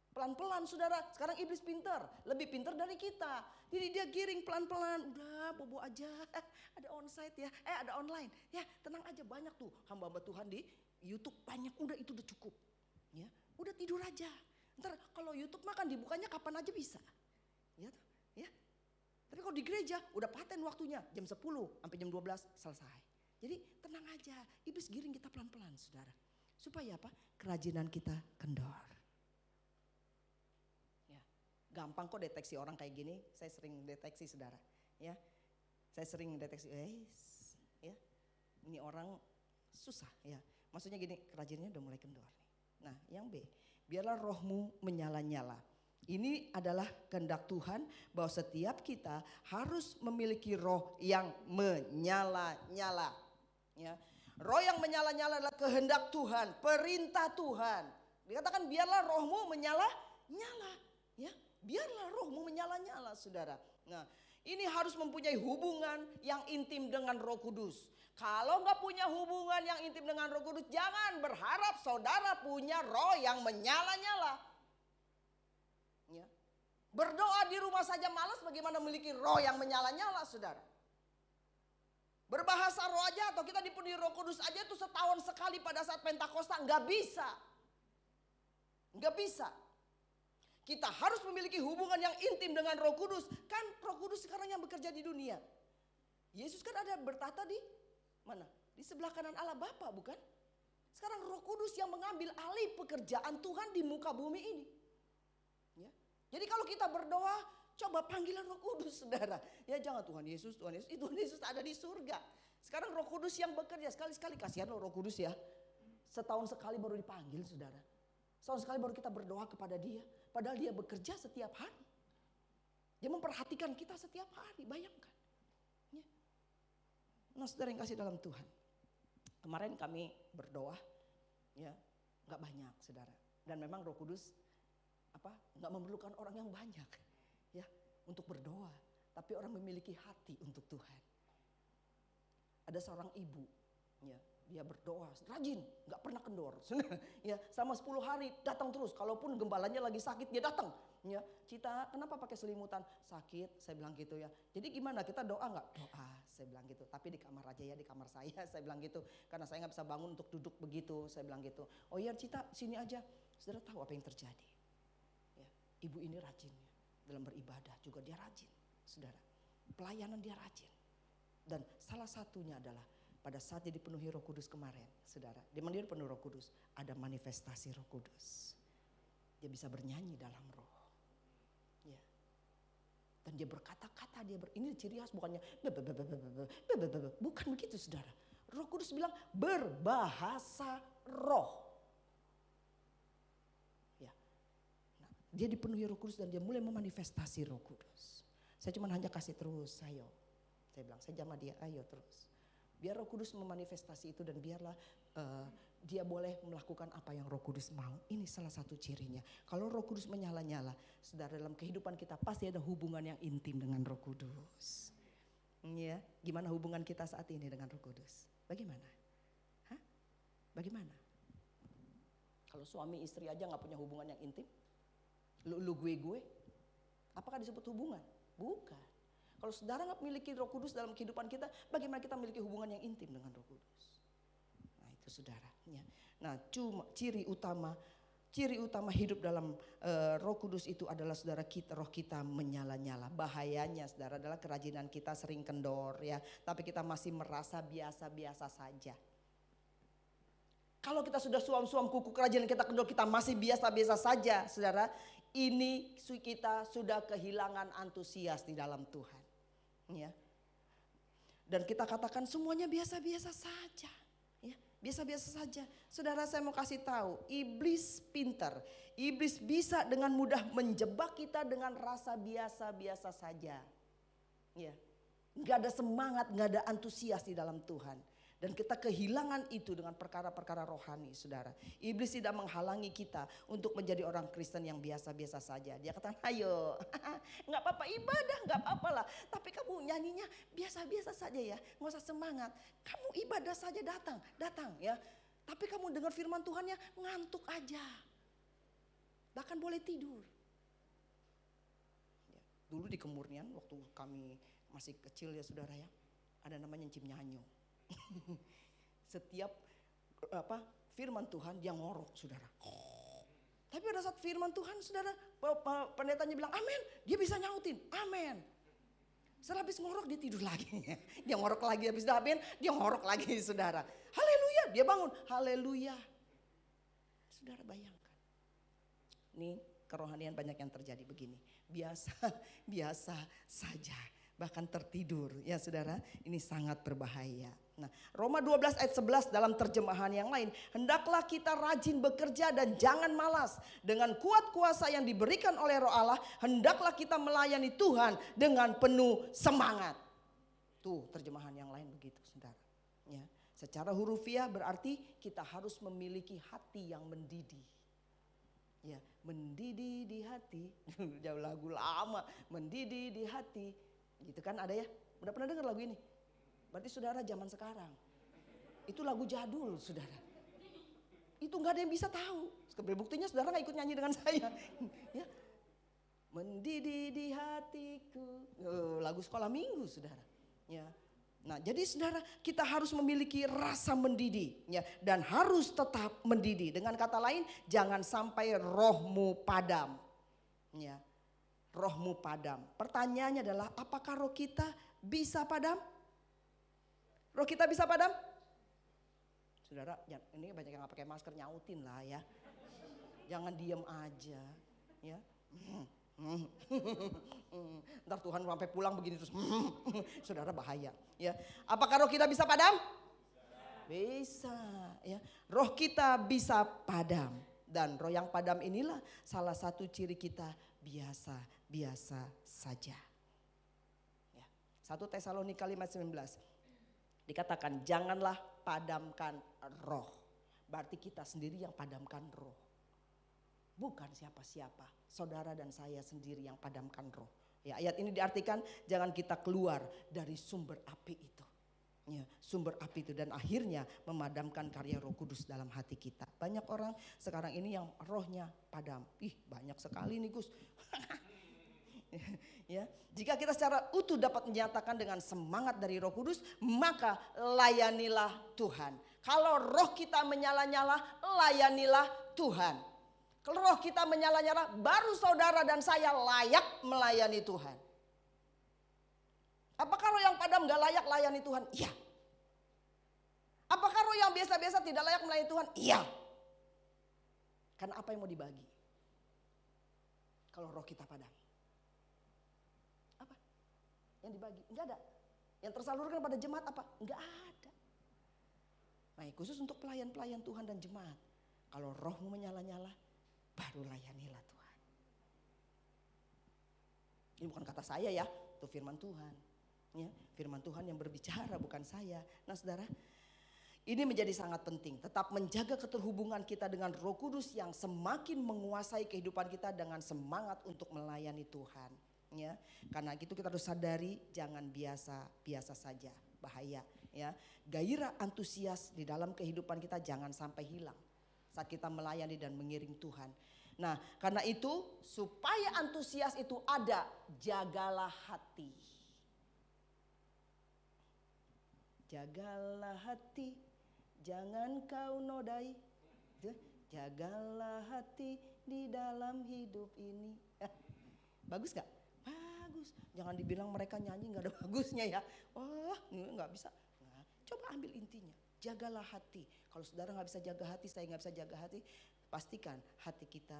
Pelan-pelan, saudara. Sekarang iblis pintar, lebih pintar dari kita. Jadi dia giring pelan-pelan. Udah, bobo aja. Ada onsite ya. Ada online. Ya, tenang aja, banyak tuh hamba-hamba Tuhan di YouTube banyak. Udah, itu udah cukup. Ya, udah tidur aja. Ntar kalau YouTube makan dibukanya kapan aja bisa. Ya, ya. Tapi kalau di gereja udah paten waktunya jam 10 sampai jam 12 selesai. Jadi tenang aja, iblis giring kita pelan-pelan saudara. Supaya apa? Kerajinan kita kendor. Ya, gampang kok deteksi orang kayak gini, saya sering deteksi saudara. Ya, saya sering deteksi, ya, ini orang susah ya. Maksudnya gini, kerajinannya udah mulai kendor nih. Nah yang B, biarlah rohmu menyala-nyala. Ini adalah kehendak Tuhan bahwa setiap kita harus memiliki roh yang menyala-nyala. Ya. Roh yang menyala-nyala adalah kehendak Tuhan, perintah Tuhan. Dikatakan biarlah rohmu menyala-nyala. Ya, biarlah rohmu menyala-nyala, saudara. Nah, ini harus mempunyai hubungan yang intim dengan Roh Kudus. Kalau nggak punya hubungan yang intim dengan Roh Kudus, jangan berharap saudara punya roh yang menyala-nyala. Ya. Berdoa di rumah saja malas, bagaimana memiliki roh yang menyala-nyala, saudara? Berbahasa roh aja atau kita dipenuhi Roh Kudus aja itu setahun sekali pada saat Pentakosta, nggak bisa. Nggak bisa. Kita harus memiliki hubungan yang intim dengan Roh Kudus. Kan Roh Kudus sekarang yang bekerja di dunia. Yesus kan ada bertata di mana? Di sebelah kanan Allah Bapa, bukan? Sekarang Roh Kudus yang mengambil alih pekerjaan Tuhan di muka bumi ini. Ya. Jadi kalau kita berdoa, coba panggilan Roh Kudus, saudara. Ya jangan Tuhan Yesus, Tuhan Yesus. Tuhan Yesus ada di surga. Sekarang Roh Kudus yang bekerja. Sekali-sekali kasihan loh Roh Kudus ya. Setahun sekali baru dipanggil, saudara. Setahun sekali baru kita berdoa kepada dia. Padahal dia bekerja setiap hari. Dia memperhatikan kita setiap hari, bayangkan. Ya. Nah, saudara yang kasih dalam Tuhan. Kemarin kami berdoa, ya nggak banyak, saudara. Dan memang Roh Kudus nggak memerlukan orang yang banyak ya untuk berdoa, tapi orang memiliki hati untuk Tuhan. Ada seorang ibu ya, dia berdoa rajin, nggak pernah kendor ya, sama 10 hari datang terus, kalaupun gembalanya lagi sakit dia datang ya. Cita, kenapa pakai selimutan? Sakit, saya bilang gitu ya. Jadi gimana, kita doa nggak? Doa, saya bilang gitu, tapi di kamar aja ya, di kamar saya bilang gitu, karena saya nggak bisa bangun untuk duduk begitu, saya bilang gitu. Oh iya Cita, sini aja. Saudara tahu apa yang terjadi? Ibu ini rajin ya. Dalam beribadah juga dia rajin, saudara. Pelayanan dia rajin. Dan salah satunya adalah pada saat dia dipenuhi Roh Kudus kemarin, saudara. Di mana dia dipenuhi Roh Kudus, ada manifestasi Roh Kudus. Dia bisa bernyanyi dalam roh. Ya. Dan dia berkata-kata, ini ciri khas, bukannya bukan begitu, saudara. Roh Kudus bilang berbahasa roh. Dia dipenuhi Roh Kudus dan dia mulai memanifestasi Roh Kudus. Saya cuma hanya kasih terus, ayo. Saya bilang, saya sama dia, ayo terus. Biar Roh Kudus memanifestasi itu dan biarlah dia boleh melakukan apa yang Roh Kudus mau. Ini salah satu cirinya. Kalau Roh Kudus menyala-nyala, saudara, dalam kehidupan kita pasti ada hubungan yang intim dengan Roh Kudus. Ya, gimana hubungan kita saat ini dengan Roh Kudus? Bagaimana? Hah? Bagaimana? Kalau suami istri aja nggak punya hubungan yang intim? Lu gue, apakah disebut hubungan? Bukan. Kalau saudara nggak memiliki Roh Kudus dalam kehidupan kita, bagaimana kita memiliki hubungan yang intim dengan Roh Kudus? Nah itu saudaranya. Nah ciri utama hidup dalam Roh Kudus itu adalah saudara kita, roh kita menyala-nyala. Bahayanya saudara adalah kerajinan kita sering kendor ya, tapi kita masih merasa biasa-biasa saja. Kalau kita sudah suam-suam kuku kerajinan kita kendor, kita masih biasa-biasa saja, saudara. Ini kita sudah kehilangan antusias di dalam Tuhan. Ya. Dan kita katakan semuanya biasa-biasa saja. Ya, biasa-biasa saja. Saudara, saya mau kasih tahu, iblis pintar. Iblis bisa dengan mudah menjebak kita dengan rasa biasa-biasa saja. Ya. Nggak ada semangat, nggak ada antusias di dalam Tuhan. Dan kita kehilangan itu dengan perkara-perkara rohani, saudara. Iblis tidak menghalangi kita untuk menjadi orang Kristen yang biasa-biasa saja. Dia katakan, ayo, nggak apa-apa ibadah, nggak apa-apa lah. Tapi kamu nyanyinya biasa-biasa saja ya, nggak usah semangat. Kamu ibadah saja datang ya. Tapi kamu dengar firman Tuhannya ngantuk aja. Bahkan boleh tidur. Ya, dulu di Kemurnian waktu kami masih kecil ya saudara ya, ada namanya Cim Nyanyo. Setiap firman Tuhan dia ngorok saudara. Tapi pada saat firman Tuhan saudara, pendetanya bilang amin, dia bisa nyautin amin. Setelah habis ngorok dia tidur lagi. Dia ngorok lagi, habis amin dia ngorok lagi saudara. Haleluya, dia bangun, haleluya. Saudara bayangkan. Nih kerohanian banyak yang terjadi begini. Biasa saja. bahkan tertidur. Ya saudara, ini sangat berbahaya. Nah, Roma 12 ayat 11 dalam terjemahan yang lain, hendaklah kita rajin bekerja dan jangan malas. Dengan kuat kuasa yang diberikan oleh Roh Allah, hendaklah kita melayani Tuhan dengan penuh semangat. Tuh terjemahan yang lain begitu saudara. Ya, secara hurufiah berarti kita harus memiliki hati yang mendidih. Ya, mendidih di hati. Jauh lagu lama, mendidih di hati. Gitu kan ada ya? Udah pernah dengar lagu ini? Berarti saudara zaman sekarang. Itu lagu jadul saudara. Itu gak ada yang bisa tahu. Buktinya saudara gak ikut nyanyi dengan saya. Ya. Mendidih di hatiku. Lagu sekolah minggu saudara. Ya. Nah jadi saudara kita harus memiliki rasa mendidih. Ya, dan harus tetap mendidih. Dengan kata lain jangan sampai rohmu padam. Ya, rohmu padam. Pertanyaannya adalah apakah roh kita bisa padam? Roh kita bisa padam? Saudara, ini banyak yang gak pakai masker, nyautin lah ya. Jangan diem aja, ya. Ntar Tuhan sampai pulang begini terus, saudara bahaya. Ya, apakah roh kita bisa padam? Bisa, ya. Roh kita bisa padam dan roh yang padam inilah salah satu ciri kita biasa saja. Ya. 1 Tesalonika 5:19. Dikatakan janganlah padamkan roh. Berarti kita sendiri yang padamkan roh. Bukan siapa-siapa. Saudara dan saya sendiri yang padamkan roh. Ya, ayat ini diartikan jangan kita keluar dari sumber api itu. Ya, sumber api itu dan akhirnya memadamkan karya Roh Kudus dalam hati kita. Banyak orang sekarang ini yang rohnya padam. Ih, banyak sekali nih Gus. Ya, jika kita secara utuh dapat menyatakan dengan semangat dari Roh Kudus, maka layanilah Tuhan. Kalau roh kita menyala-nyala, layanilah Tuhan. Kalau roh kita menyala-nyala, baru saudara dan saya layak melayani Tuhan. Apakah roh yang padam gak layak layani Tuhan? Iya. Apakah roh yang biasa-biasa tidak layak melayani Tuhan? Iya. Karena apa yang mau dibagi? Kalau roh kita padam. Yang dibagi, enggak ada. Yang tersalurkan pada jemaat apa? Enggak ada. Nah khusus untuk pelayan-pelayan Tuhan dan jemaat. Kalau rohmu menyala-nyala, baru layanilah Tuhan. Ini bukan kata saya ya, itu firman Tuhan. Ya, firman Tuhan yang berbicara bukan saya. Nah saudara, ini menjadi sangat penting. Tetap menjaga keterhubungan kita dengan Roh Kudus yang semakin menguasai kehidupan kita dengan semangat untuk melayani Tuhan. Ya, karena itu kita harus sadari jangan biasa saja, bahaya. Ya, gairah antusias di dalam kehidupan kita jangan sampai hilang saat kita melayani dan mengiring Tuhan. Nah, karena itu supaya antusias itu ada, jagalah hati. Jagalah hati, jangan kau nodai. Jagalah hati di dalam hidup ini. Bagus gak? Bagus. Jangan dibilang mereka nyanyi gak ada bagusnya ya. Wah, gak bisa. Nah, coba ambil intinya. Jagalah hati. Kalau saudara gak bisa jaga hati, saya gak bisa jaga hati. Pastikan hati kita,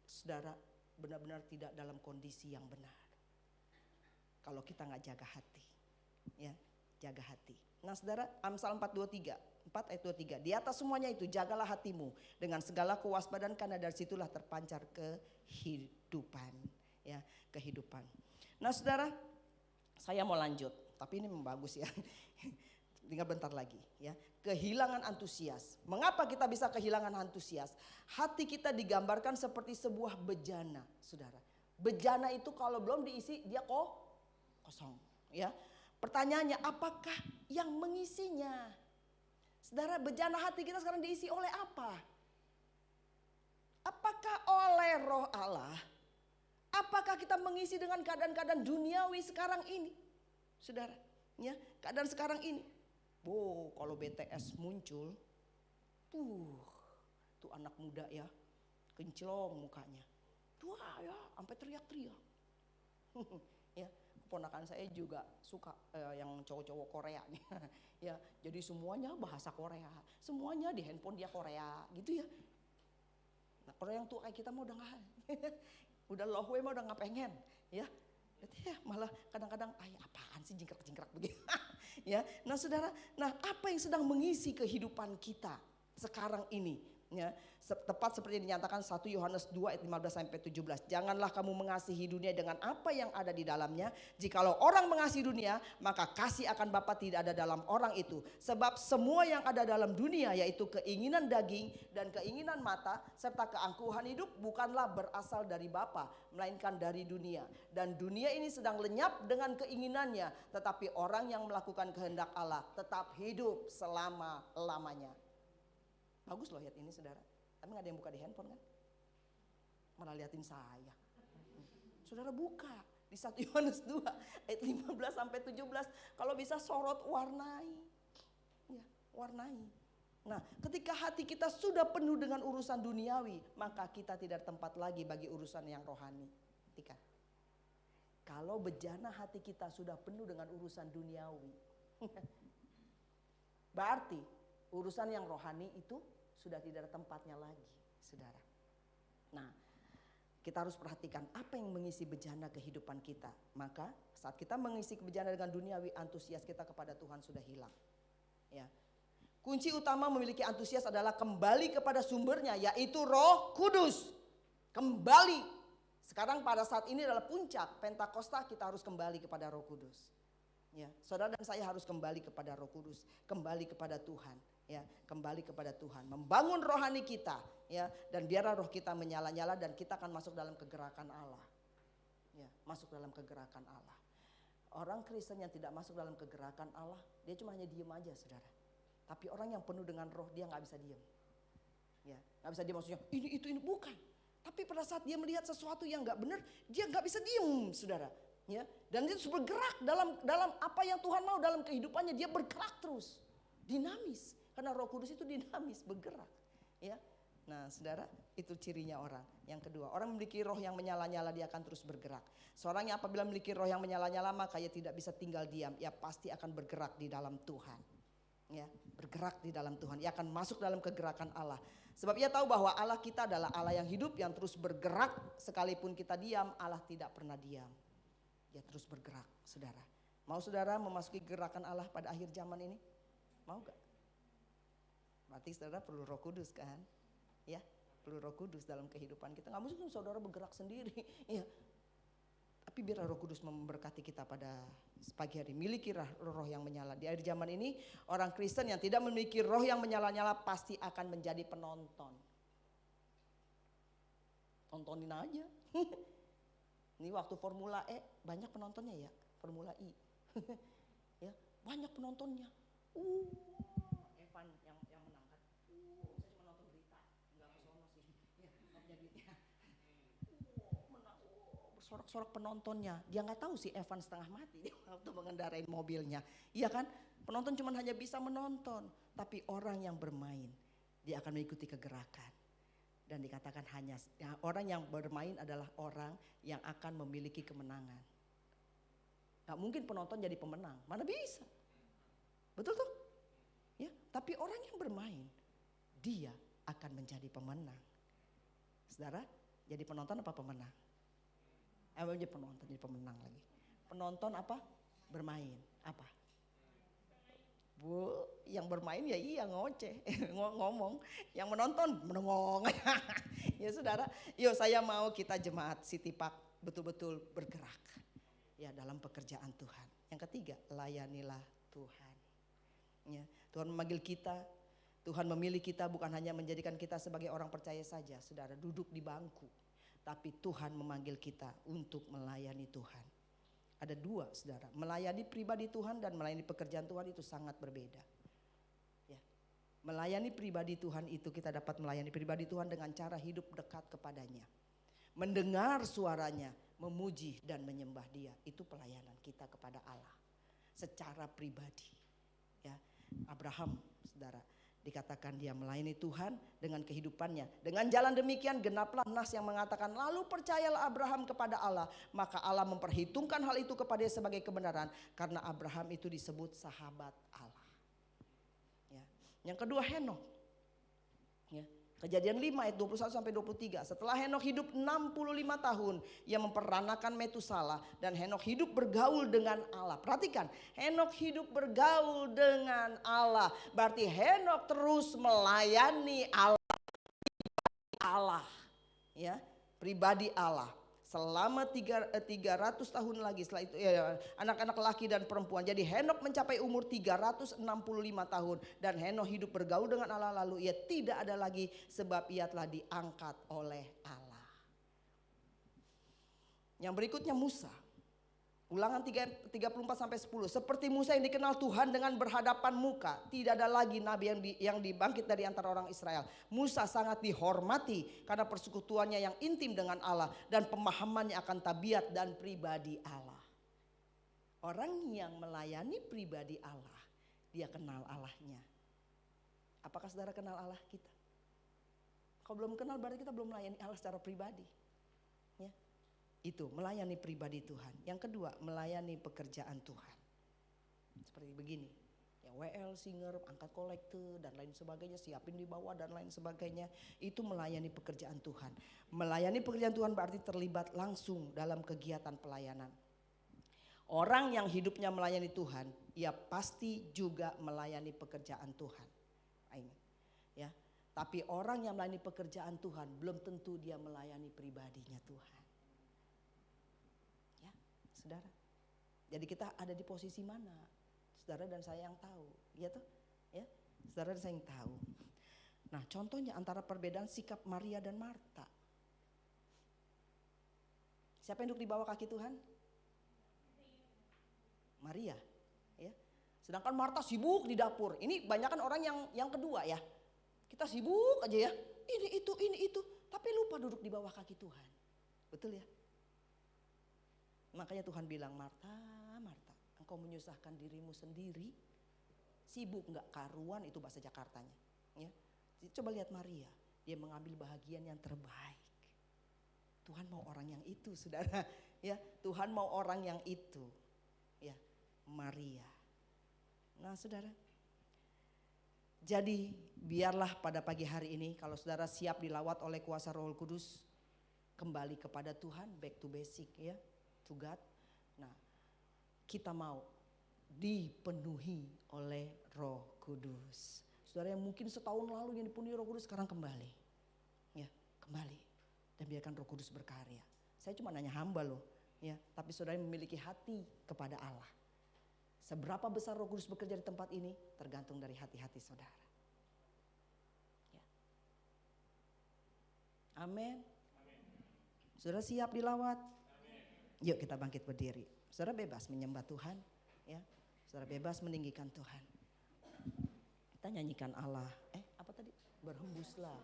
saudara benar-benar tidak dalam kondisi yang benar. Kalau kita gak jaga hati. Ya, jaga hati. Nah saudara, Amsal 4 ayat 23. Di atas semuanya itu jagalah hatimu dengan segala kewaspadaan karena dari situlah terpancar kehidupan. Ya, kehidupan. Nah saudara, saya mau lanjut, tapi ini bagus ya. Tinggal bentar lagi ya. Kehilangan antusias. Mengapa kita bisa kehilangan antusias? Hati kita digambarkan seperti sebuah bejana, saudara. Bejana itu kalau belum diisi dia kosong, ya. Pertanyaannya, apakah yang mengisinya? Saudara, bejana hati kita sekarang diisi oleh apa? Apakah oleh Roh Allah? Apakah kita mengisi dengan keadaan-keadaan duniawi sekarang ini? Saudara, ya, keadaan sekarang ini. Kalau BTS muncul, tuh anak muda ya, kinclong mukanya. Tuh ya, sampai teriak-teriak. Ya, keponakan saya juga suka yang cowok-cowok Korea nih. Ya, jadi semuanya bahasa Korea, semuanya di handphone dia Korea, gitu ya. Nah, kalau yang tua kayak kita mah udah nggak, udah lohwe mah udah nggak pengen, ya. Ya, malah kadang-kadang apaan sih jingkrak-jingkrak begitu. Ya. Nah, Saudara, apa yang sedang mengisi kehidupan kita sekarang ini? Ya, tepat seperti yang dinyatakan 1 Yohanes 2 ayat 15 sampai 17. Janganlah kamu mengasihi dunia dengan apa yang ada di dalamnya. Jikalau orang mengasihi dunia, maka kasih akan Bapa tidak ada dalam orang itu. Sebab semua yang ada dalam dunia, yaitu keinginan daging dan keinginan mata serta keangkuhan hidup, bukanlah berasal dari Bapa, melainkan dari dunia. Dan dunia ini sedang lenyap dengan keinginannya, tetapi orang yang melakukan kehendak Allah tetap hidup selama-lamanya. Bagus loh ayat ini, Saudara. Tapi gak ada yang buka di handphone kan? Malah liatin saya. Saudara buka di 1 Yohanes 2 ayat 15 sampai 17. Kalau bisa sorot, warnai. Ya, warnai. Nah, ketika hati kita sudah penuh dengan urusan duniawi, maka kita tidak tempat lagi bagi urusan yang rohani. Perhatikan. Kalau bejana hati kita sudah penuh dengan urusan duniawi, berarti urusan yang rohani itu sudah tidak ada tempatnya lagi, Saudara. Nah, kita harus perhatikan apa yang mengisi bejana kehidupan kita. Maka saat kita mengisi bejana dengan duniawi, antusias kita kepada Tuhan sudah hilang. Ya. Kunci utama memiliki antusias adalah kembali kepada sumbernya, yaitu Roh Kudus. Kembali. Sekarang pada saat ini adalah puncak Pentakosta, kita harus kembali kepada Roh Kudus. Ya, saudara dan saya harus kembali kepada Roh Kudus, kembali kepada Tuhan, ya, kembali kepada Tuhan, membangun rohani kita, ya, dan biarlah roh kita menyala-nyala dan kita akan masuk dalam kegerakan Allah, ya, masuk dalam kegerakan Allah. Orang Kristen yang tidak masuk dalam kegerakan Allah, dia cuma hanya diem aja, Saudara. Tapi orang yang penuh dengan roh, dia nggak bisa diem, ya, nggak bisa diem maksudnya ini bukan. Tapi pada saat dia melihat sesuatu yang nggak benar, dia nggak bisa diem, Saudara. Ya, dan dia terus bergerak dalam apa yang Tuhan mau dalam kehidupannya, dia bergerak terus, dinamis, karena Roh Kudus itu dinamis, bergerak, ya. Nah, Saudara, itu cirinya orang. Yang kedua, orang memiliki roh yang menyala-nyala, dia akan terus bergerak. Seorang yang apabila memiliki roh yang menyala-nyala, maka ia tidak bisa tinggal diam, ia pasti akan bergerak di dalam Tuhan, ya, bergerak di dalam Tuhan, ia akan masuk dalam kegerakan Allah. Sebab ia tahu bahwa Allah kita adalah Allah yang hidup, yang terus bergerak. Sekalipun kita diam, Allah tidak pernah diam. Dia terus bergerak, Saudara. Mau Saudara memasuki gerakan Allah pada akhir zaman ini? Mau gak? Berarti Saudara perlu Roh Kudus kan? Ya, perlu Roh Kudus dalam kehidupan kita. Gak mungkin Saudara bergerak sendiri. Ya. Tapi biar Roh Kudus memberkati kita pada pagi hari. Milikilah roh yang menyala. Di akhir zaman ini, orang Kristen yang tidak memiliki roh yang menyala-nyala pasti akan menjadi penonton. Tontonin aja. Ini waktu Formula E banyak penontonnya ya, Formula I. Ya, banyak penontonnya. Evan yang menang kan. Saya cuma nonton berita, enggak ke sono sih. Ya, jadi menang. Bersorak-sorak penontonnya. Dia nggak tahu sih Evan setengah mati waktu mengendarai mobilnya. Iya kan? Penonton cuma hanya bisa menonton, tapi orang yang bermain, dia akan mengikuti kegerakan. Dan dikatakan hanya orang yang bermain adalah orang yang akan memiliki kemenangan. Gak mungkin penonton jadi pemenang, mana bisa. Betul tuh? Ya, tapi orang yang bermain, dia akan menjadi pemenang. Saudara, jadi penonton apa pemenang? Jadi penonton, jadi pemenang lagi. Penonton apa? Bermain, apa? Bu, yang bermain ya iya ngoceh, ngomong. Yang menonton menengong. Ya Saudara, yuk saya mau kita jemaat City Park betul-betul bergerak. Ya dalam pekerjaan Tuhan. Yang ketiga, layanilah Tuhan. Ya, Tuhan memanggil kita, Tuhan memilih kita bukan hanya menjadikan kita sebagai orang percaya saja, Saudara, duduk di bangku. Tapi Tuhan memanggil kita untuk melayani Tuhan. Ada dua, Saudara, melayani pribadi Tuhan dan melayani pekerjaan Tuhan itu sangat berbeda. Ya. Melayani pribadi Tuhan itu kita dapat melayani pribadi Tuhan dengan cara hidup dekat kepadanya. Mendengar suaranya, memuji dan menyembah Dia. Itu pelayanan kita kepada Allah secara pribadi. Ya, Abraham, Saudara, dikatakan dia melayani Tuhan dengan kehidupannya. Dengan jalan demikian genaplah nas yang mengatakan lalu percayalah Abraham kepada Allah. Maka Allah memperhitungkan hal itu kepada dia sebagai kebenaran. Karena Abraham itu disebut sahabat Allah. Ya. Yang kedua Henokh. Ya. Kejadian 5 ayat 21 sampai 23. Setelah Henokh hidup 65 tahun, ia memperanakan Metusala dan Henokh hidup bergaul dengan Allah. Perhatikan, Henokh hidup bergaul dengan Allah. Berarti Henokh terus melayani Allah. Ya, pribadi Allah. Selama 300 tahun lagi setelah itu anak-anak laki dan perempuan. Jadi Henokh mencapai umur 365 tahun. Dan Henokh hidup bergaul dengan Allah, lalu ia tidak ada lagi sebab ia telah diangkat oleh Allah. Yang berikutnya Musa. Ulangan 34 sampai 10. Seperti Musa yang dikenal Tuhan dengan berhadapan muka, tidak ada lagi nabi yang dibangkit dari antara orang Israel. Musa sangat dihormati karena persekutuannya yang intim dengan Allah dan pemahamannya akan tabiat dan pribadi Allah. Orang yang melayani pribadi Allah, dia kenal Allahnya. Apakah saudara kenal Allah kita? Kalau belum kenal berarti kita belum melayani Allah secara pribadi. Ya. Itu melayani pribadi Tuhan. Yang kedua, melayani pekerjaan Tuhan. Seperti begini, ya WL, singer, angkat kolekte dan lain sebagainya, siapin di bawah dan lain sebagainya. Itu melayani pekerjaan Tuhan. Melayani pekerjaan Tuhan berarti terlibat langsung dalam kegiatan pelayanan. Orang yang hidupnya melayani Tuhan, ia pasti juga melayani pekerjaan Tuhan. Ini, ya. Tapi orang yang melayani pekerjaan Tuhan belum tentu dia melayani pribadinya Tuhan. Saudara, jadi kita ada di posisi mana? Saudara dan saya yang tahu, ya toh, ya, saudara dan saya yang tahu. Nah, contohnya antara perbedaan sikap Maria dan Marta. Siapa yang duduk di bawah kaki Tuhan? Maria, ya. Sedangkan Marta sibuk di dapur. Ini banyakan orang yang kedua ya. Kita sibuk aja ya. Ini itu, tapi lupa duduk di bawah kaki Tuhan. Betul ya? Makanya Tuhan bilang, Marta, Marta, engkau menyusahkan dirimu sendiri, sibuk nggak karuan, itu bahasa Jakartanya. Ya, coba lihat Maria, dia mengambil bahagian yang terbaik. Tuhan mau orang yang itu, saudara. Ya, Tuhan mau orang yang itu. Ya, Maria. Nah, saudara. Jadi biarlah pada pagi hari ini, kalau saudara siap dilawat oleh kuasa Roh Kudus, kembali kepada Tuhan, back to basic ya. To God. Nah, kita mau dipenuhi oleh Roh Kudus. Saudara yang mungkin setahun lalu yang dipenuhi Roh Kudus, sekarang kembali. Ya, kembali. Dan biarkan Roh Kudus berkarya. Saya cuma nanya hamba loh, ya, tapi saudara memiliki hati kepada Allah. Seberapa besar Roh Kudus bekerja di tempat ini tergantung dari hati-hati saudara. Ya. Amin. Saudara siap dilawat? Yuk kita bangkit berdiri. Saudara bebas menyembah Tuhan, ya. Saudara bebas meninggikan Tuhan. Kita nyanyikan Allah. Apa tadi? Berhembuslah.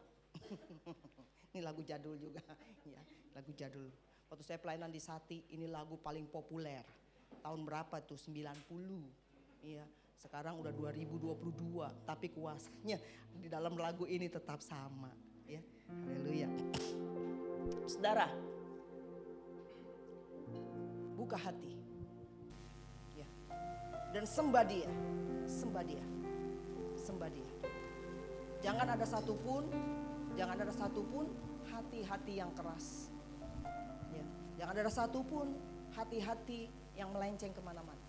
Ini lagu jadul juga, ya. Lagu jadul. Waktu saya pelayanan di Sati, ini lagu paling populer. Tahun berapa tuh? 90. Iya. Sekarang udah 2022, tapi kuasanya di dalam lagu ini tetap sama, ya. Haleluya. Saudara, buka hati, ya, dan sembah Dia, sembah Dia, sembah Dia. Jangan ada satupun hati-hati yang keras, ya. Jangan ada satupun hati-hati yang melenceng kemana-mana.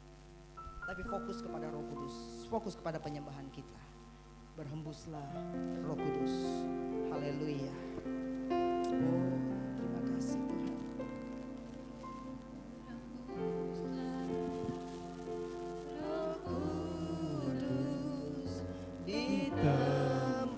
Tapi fokus kepada Roh Kudus, fokus kepada penyembahan kita. Berhembuslah Roh Kudus, haleluya. Oh, terima kasih Tuhan. Pulihkan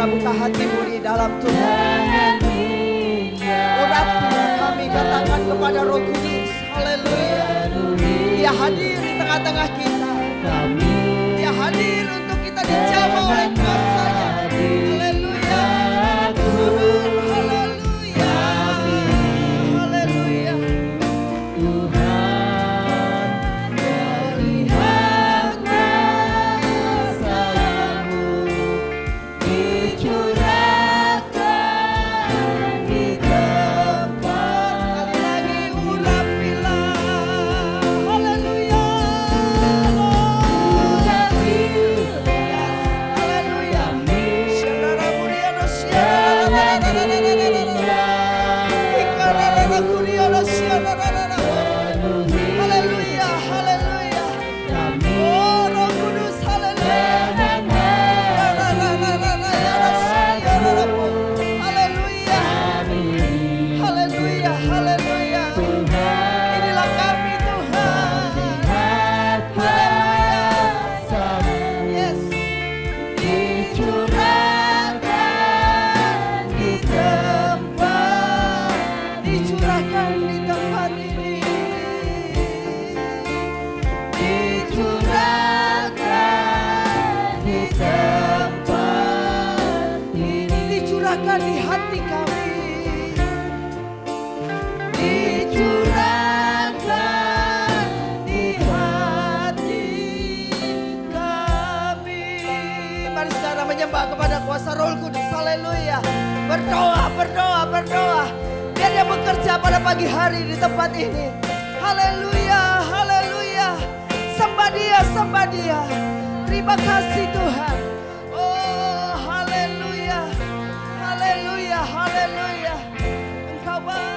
buka hatimu di dalam Tuhan. Urapi kami katakan kepada Roh Kudus. Haleluya. Dia hadir di tengah-tengah kita. Dia hadir untuk kita dijamah oleh kuasa-Nya. Haleluya. Haleluya. Haleluya. Sekali lagi urapilah. Haleluya. Haleluya. Saudara mulia dosia. Ikarara kuria dosia. Haleluya. Haleluya. Oh Roh Kudus. Haleluya. Haleluya. Haleluya. Haleluya. Inilah kami Tuhan. Haleluya. Yes. Dicurahkan di tempat, dicurahkan di tempat ini. Dicurahkan di tempat ini, dicurahkan di hati kami. Dicurahkan di hati kami. Mari saudara menyembah kepada kuasa Roh Kudus. Haleluya. Berdoa, berdoa, berdoa. Biar dia bekerja pada pagi hari di tempat ini. Haleluya, haleluya. Sembah dia, sembah dia. Terima kasih Tuhan. Oh, haleluya. Haleluya, haleluya. Engkau baik.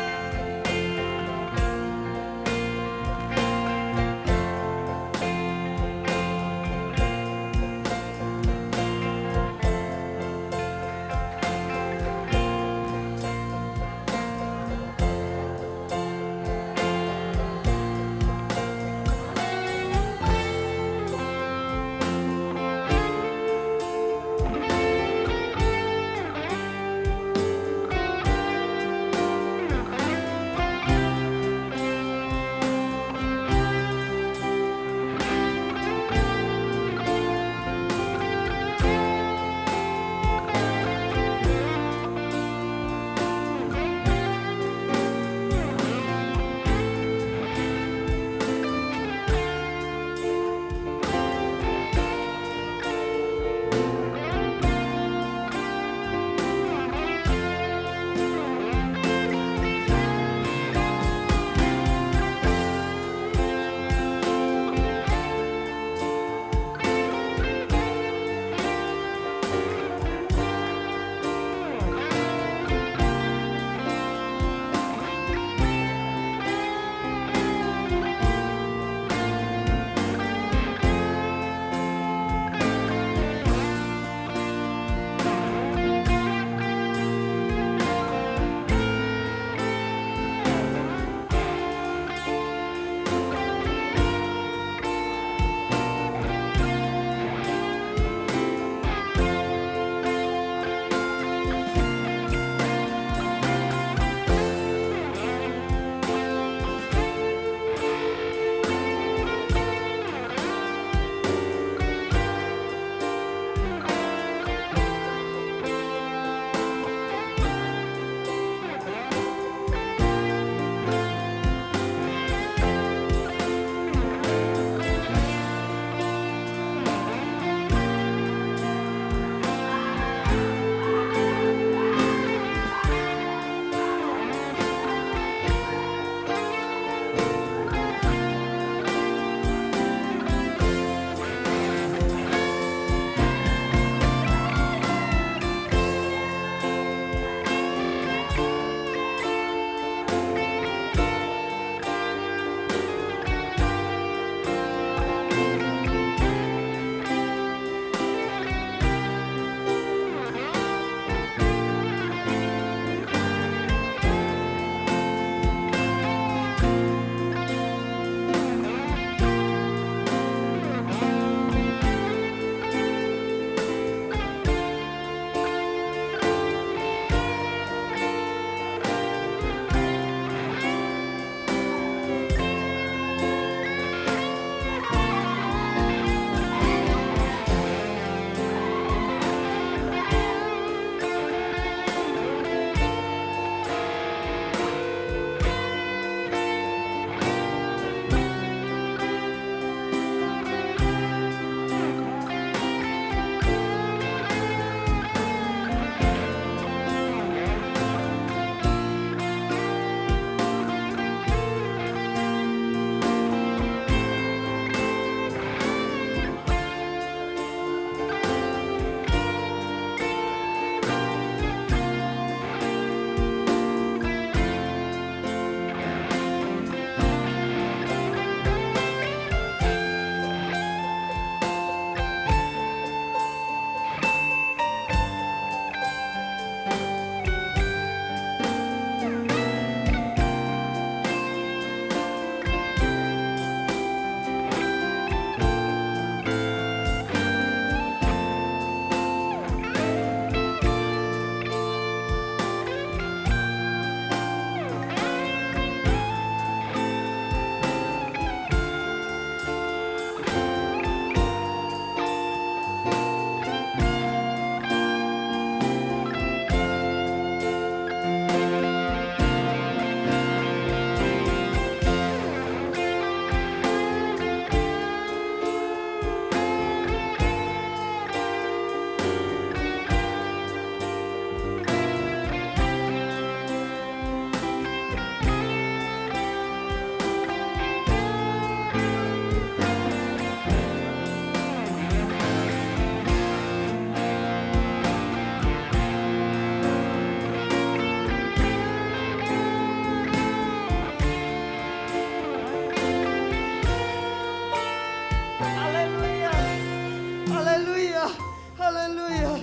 Haleluya.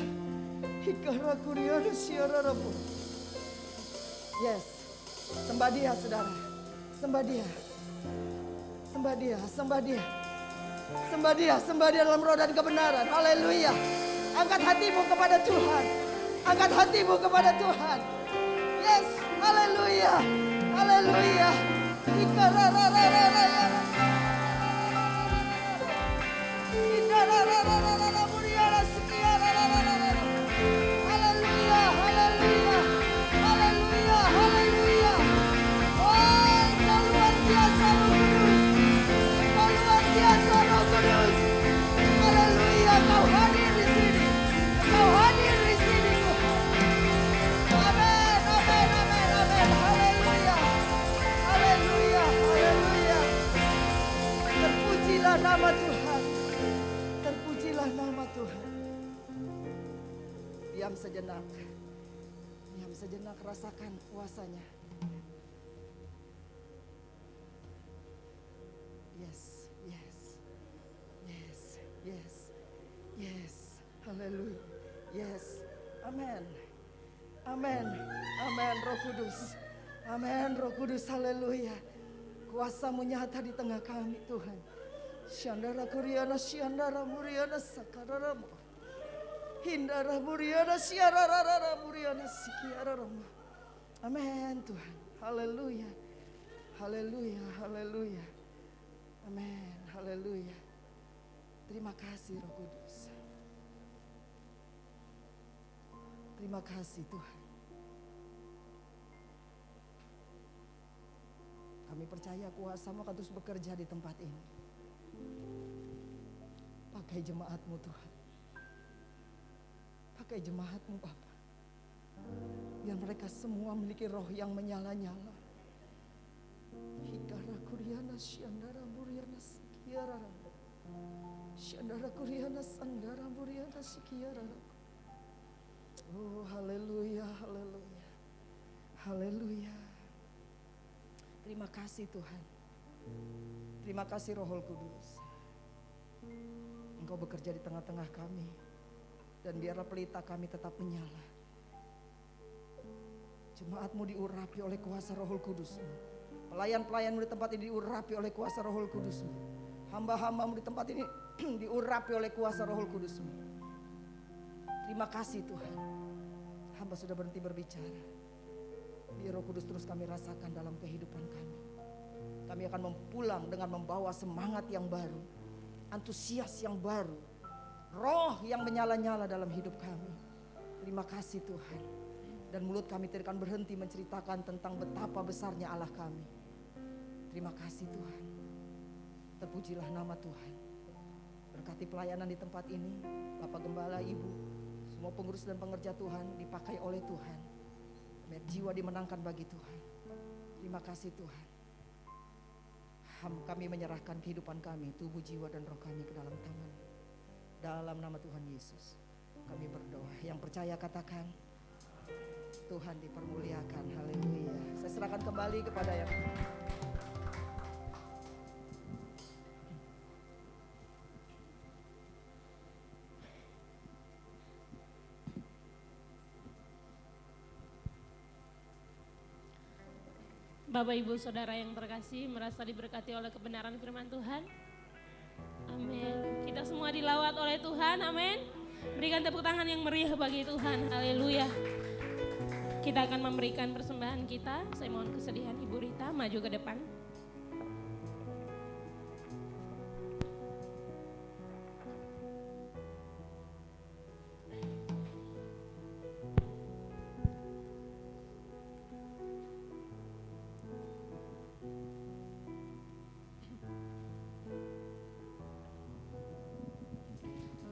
Hikarakuriana siararabu. Yes. Sembah Dia, saudara. Sembah Dia. Sembah Dia, sembah Dia. Sembah Dia, sembah Dia dalam roh dan kebenaran. Haleluya. Angkat hatimu kepada Tuhan. Angkat hatimu kepada Tuhan. Yes, haleluya. Haleluya. Ikarararararara. Ikarararararara. Muriara sekiararararara. Haleluya, haleluya. Haleluya, haleluya. Oh, Engkau luar biasa Roh Kudus. Engkau luar biasa Roh Kudus. Haleluya, Kau hadir di sini. Kau hadir di sini Tuhan. Amin, amin, amin, amin. Haleluya. Haleluya, haleluya. Terpujilah nama Tuhan. Terpujilah nama Tuhan. Diam sejenak. Diam sejenak, rasakan kuasanya. Yes, yes. Yes, yes. Yes. Haleluya. Yes. Amin. Amin. Amin Roh Kudus. Amin Roh Kudus. Haleluya. Kuasa-Mu nyata di tengah kami Tuhan. Syandara kuriana syandara muriana sakararamu. Hindara muriana siarararara muriana sikiararamu. Amin Tuhan. Haleluya. Haleluya. Haleluya. Amin. Haleluya. Terima kasih Roh Kudus. Terima kasih Tuhan. Kami percaya kuasa-Mu akan terus bekerja di tempat ini. Pakai jemaat-Mu Tuhan. Pakai jemaat-Mu Bapa. Biar mereka semua memiliki roh yang menyala-nyala. Hikara kuriana syandara muriana sikiarara. Syandara kuriana sandara muriana sikiarara. Oh haleluya, haleluya. Haleluya. Terima kasih Tuhan. Terima kasih Roh Kudus. Engkau bekerja di tengah-tengah kami. Dan biarlah pelita kami tetap menyala. Jemaat-Mu diurapi oleh kuasa Roh Kudus-Mu. Pelayan-pelayan-Mu di tempat ini diurapi oleh kuasa Roh Kudus-Mu. Hamba-hamba-Mu di tempat ini diurapi oleh kuasa Roh Kudus-Mu. Terima kasih Tuhan. Hamba sudah berhenti berbicara. Biar Roh Kudus terus kami rasakan dalam kehidupan kami. Kami akan pulang dengan membawa semangat yang baru, antusias yang baru, roh yang menyala-nyala dalam hidup kami. Terima kasih Tuhan. Dan mulut kami tidak akan berhenti menceritakan tentang betapa besarnya Allah kami. Terima kasih Tuhan. Terpujilah nama Tuhan. Berkati pelayanan di tempat ini, Bapak Gembala, Ibu, semua pengurus dan pengerja Tuhan dipakai oleh Tuhan. Biar jiwa dimenangkan bagi Tuhan. Terima kasih Tuhan. Kami menyerahkan kehidupan kami, tubuh, jiwa, dan roh kami ke dalam tangan. Dalam nama Tuhan Yesus kami berdoa. Yang percaya katakan, Tuhan dipermuliakan. Haleluya. Saya serahkan kembali kepada yang Bapak Ibu Saudara yang terkasih, merasa diberkati oleh kebenaran firman Tuhan. Amin. Kita semua dilawat oleh Tuhan. Amin. Berikan tepuk tangan yang meriah bagi Tuhan. Haleluya. Kita akan memberikan persembahan kita. Saya mohon kesediaan Ibu Rita maju ke depan.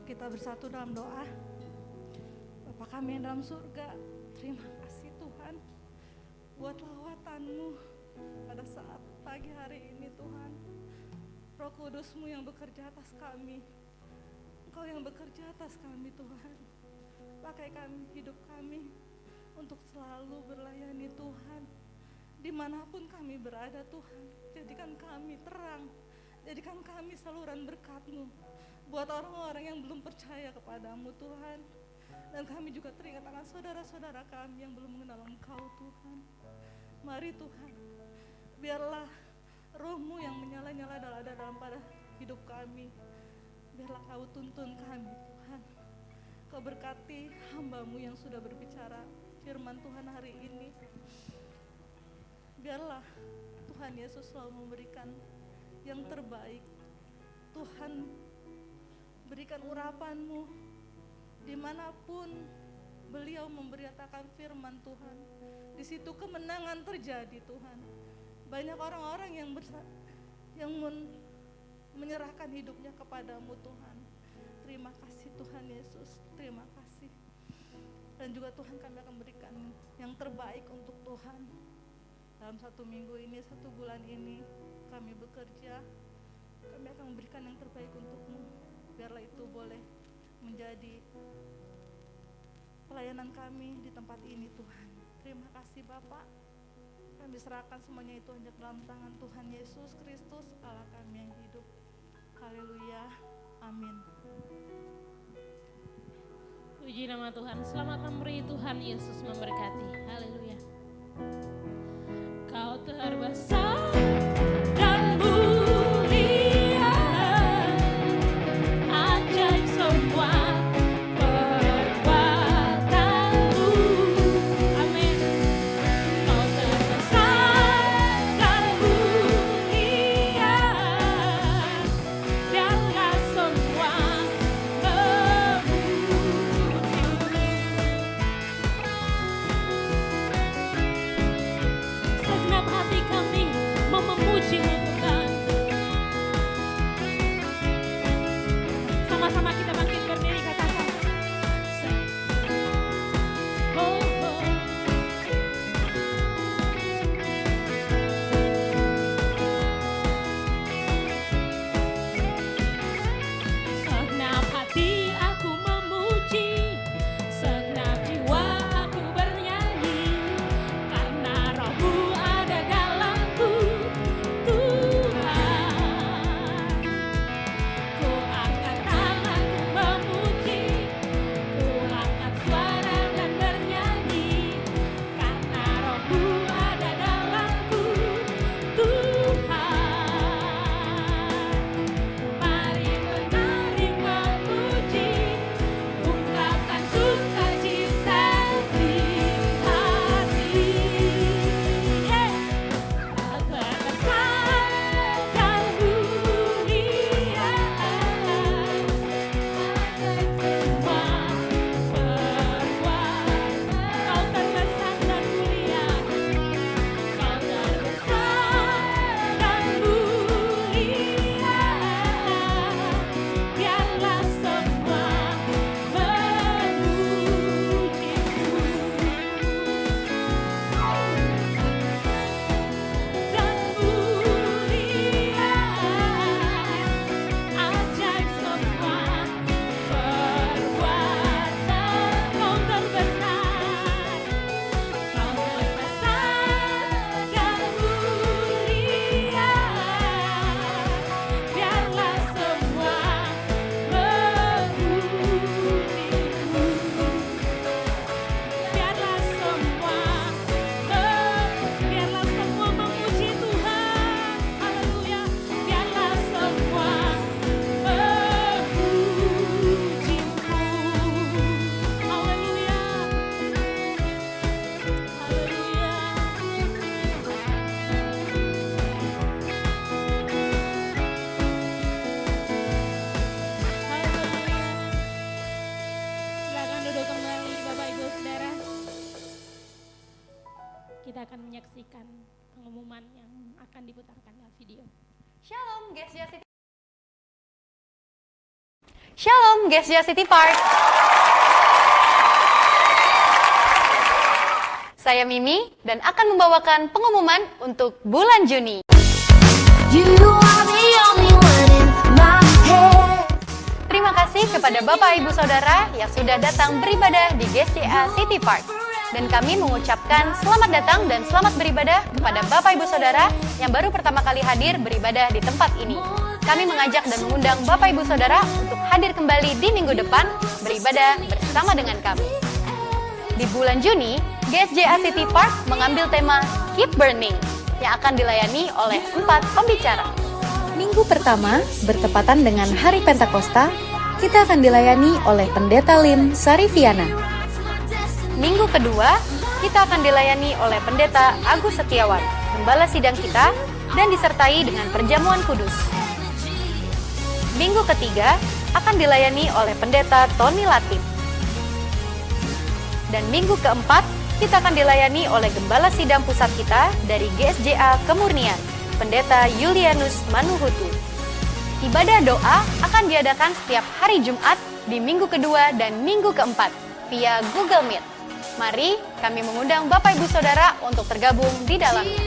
Kita bersatu dalam doa. Bapa kami yang dalam surga, terima kasih Tuhan buat lawatan-Mu pada saat pagi hari ini Tuhan. Roh Kudus-Mu yang bekerja atas kami. Engkau yang bekerja atas kami Tuhan. Pakai kami, hidup kami untuk selalu berlayani Tuhan. Dimanapun kami berada Tuhan, jadikan kami terang. Jadikan kami saluran berkat-Mu buat orang-orang yang belum percaya kepadamu Tuhan. Dan kami juga teringat akan saudara-saudara kami yang belum mengenal Engkau Tuhan. Mari Tuhan, biarlah Roh-Mu yang menyala-nyala ada dalam pada hidup kami. Biarlah Kau tuntun kami Tuhan. Kau berkati hamba-Mu yang sudah berbicara firman Tuhan hari ini. Biarlah Tuhan Yesus selalu memberikan yang terbaik. Tuhan, berikan urapan-Mu dimanapun beliau memberitakan firman Tuhan. Di situ kemenangan terjadi Tuhan. Banyak orang-orang yang menyerahkan hidupnya kepadamu Tuhan. Terima kasih Tuhan Yesus, terima kasih. Dan juga Tuhan, kami akan berikan yang terbaik untuk Tuhan. Dalam 1 minggu ini, 1 bulan ini kami bekerja, kami akan memberikan yang terbaik untuk-Mu. Biarlah itu boleh menjadi pelayanan kami di tempat ini Tuhan. Terima kasih Bapak. Kami serahkan semuanya itu hanya dalam tangan Tuhan Yesus Kristus, Allah kami yang hidup. Haleluya, amin. Puji nama Tuhan. Selamat memberi, Tuhan Yesus memberkati. Haleluya. Kau terbesar dan mulia, ajaib semua perbuatanmu. Amin. Kau terbesar dan mulia, biarlah semua segenap hati kami mau memuji-Mu Tuhan. Sama-sama kita bangkit berdiri, katakan. Oh, oh. Segenap hati aku memuji, segenap jiwa aku bernyanyi, karena Roh-Mu ada dalamku, Tuhan. Ku angkat tanganku memuji, ku angkat suara dan bernyanyi, karena Roh-Mu ada dalamku, Tuhan. Mari menari memuji, ungkapkan sukacita di hati. Kau terbesar dan mulia, ajaib semua perbuatan. Kau terbesar dan mulia, Kau terbesar dan mulia, biarlah semua memuji-Mu. Dan mulia, ajaib semua perbuatan. Kau terbesar, Kau terbesar dan mulia, biarlah semua memuji-Mu. Biarlah semua memuji Tuhan. Haleluya. Biarlah semua memuji-Mu. Haleluya. Haleluya. Silakan duduk kembali Bapak Ibu Saudara. Kita akan menyaksikan pengumuman yang akan diputarkan dalam video. Shalom Gesja City. Shalom Gesja City Park. Saya Mimi dan akan membawakan pengumuman untuk bulan Juni. You are the only one in my head. Terima kasih kepada Bapak Ibu Saudara yang sudah datang beribadah di GCA City Park. Dan kami mengucapkan selamat datang dan selamat beribadah kepada Bapak Ibu Saudara yang baru pertama kali hadir beribadah di tempat ini. kami mengajak dan mengundang Bapak Ibu Saudara untuk hadir kembali di minggu depan beribadah bersama dengan kami. Di bulan Juni, GSJA City Park mengambil tema Keep Burning yang akan dilayani oleh 4 pembicara. Minggu pertama, bertepatan dengan Hari Pentakosta, kita akan dilayani oleh Pendeta Lim Sariviana. Minggu kedua, kita akan dilayani oleh Pendeta Agus Setiawan, gembala sidang kita, dan disertai dengan perjamuan kudus. Minggu ketiga akan dilayani oleh Pendeta Tony Latif. Dan minggu keempat, kita akan dilayani oleh gembala sidang pusat kita dari GSJA Kemurnian, Pendeta Julianus Manuhutu. Ibadah doa akan diadakan setiap hari Jumat di minggu kedua dan minggu keempat via Google Meet. Mari kami mengundang Bapak Ibu Saudara untuk tergabung di dalamnya.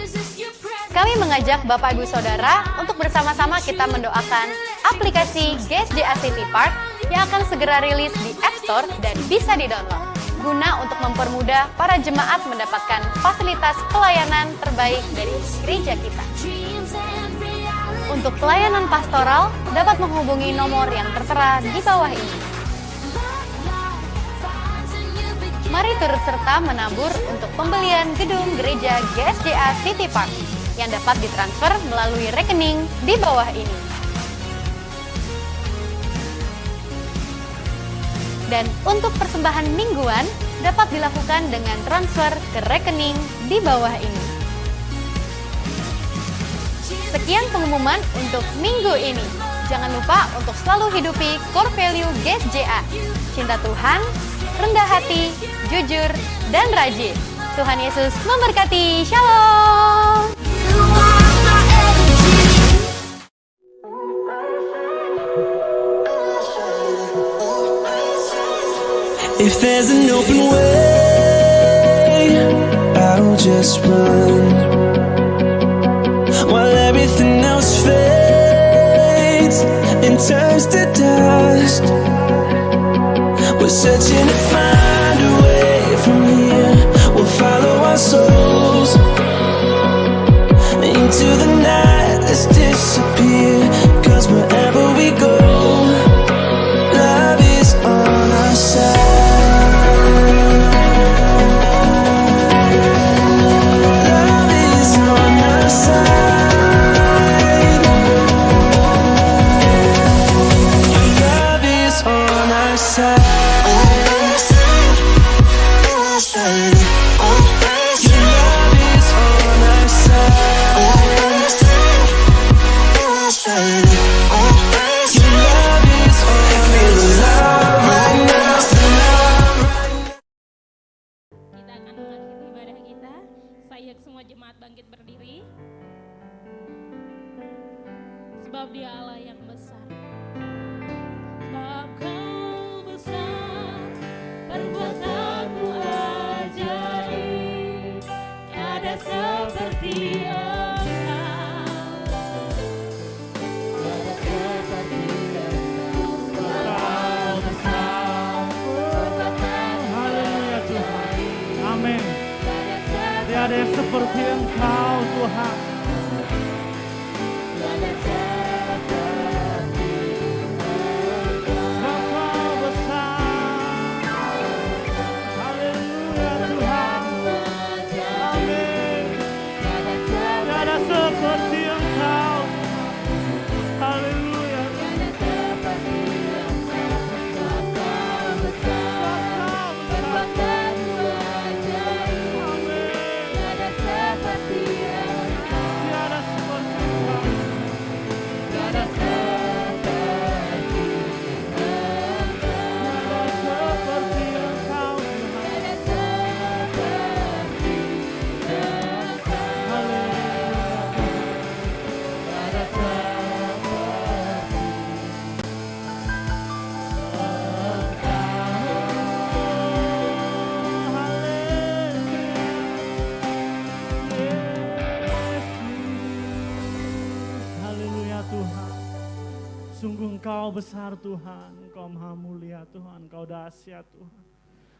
Kami mengajak Bapak Ibu Saudara untuk bersama-sama kita mendoakan aplikasi GSJA City Park yang akan segera rilis di App Store dan bisa di-download, guna untuk mempermudah para jemaat mendapatkan fasilitas pelayanan terbaik dari gereja kita. Untuk pelayanan pastoral, dapat menghubungi nomor yang tertera di bawah ini. Mari turut serta menabur untuk pembelian gedung gereja GSJA City Park yang dapat ditransfer melalui rekening di bawah ini. Dan untuk persembahan mingguan dapat dilakukan dengan transfer ke rekening di bawah ini. Sekian pengumuman untuk minggu ini. Jangan lupa untuk selalu hidupi core value GSJA. Cinta Tuhan, rendah hati, jujur, dan rajin. Tuhan Yesus memberkati. Shalom. If there's an open way, I'll just run. While everything else fades and turns to dust, we're searching to find a way from here. We'll follow our souls into the night. Let's disappear, 'cause wherever we go, love is on our side. Love is on our side. Love is on our side. Kita akan mengakhiri ibadah kita. Saya semua jemaat bangkit berdiri. Sebab Dia Allah yang besar. Sebab Kau besar, perbuatanmu ajaib, tiada seperti Engkau. Tiada seperti Engkau. Kau besar, perbuatanmu Haleluya Tuhan. Amin. tiada seperti Tiada seperti Engkau Tuhan. Sebab Kau besar. Haleluya Tuhan. Amin. Tiada seperti Engkau. Haleluya. Sebab Kau besar. Amin. Tiada seperti Sungguh Engkau besar Tuhan, Engkau maha mulia Tuhan, Engkau dahsyat Tuhan.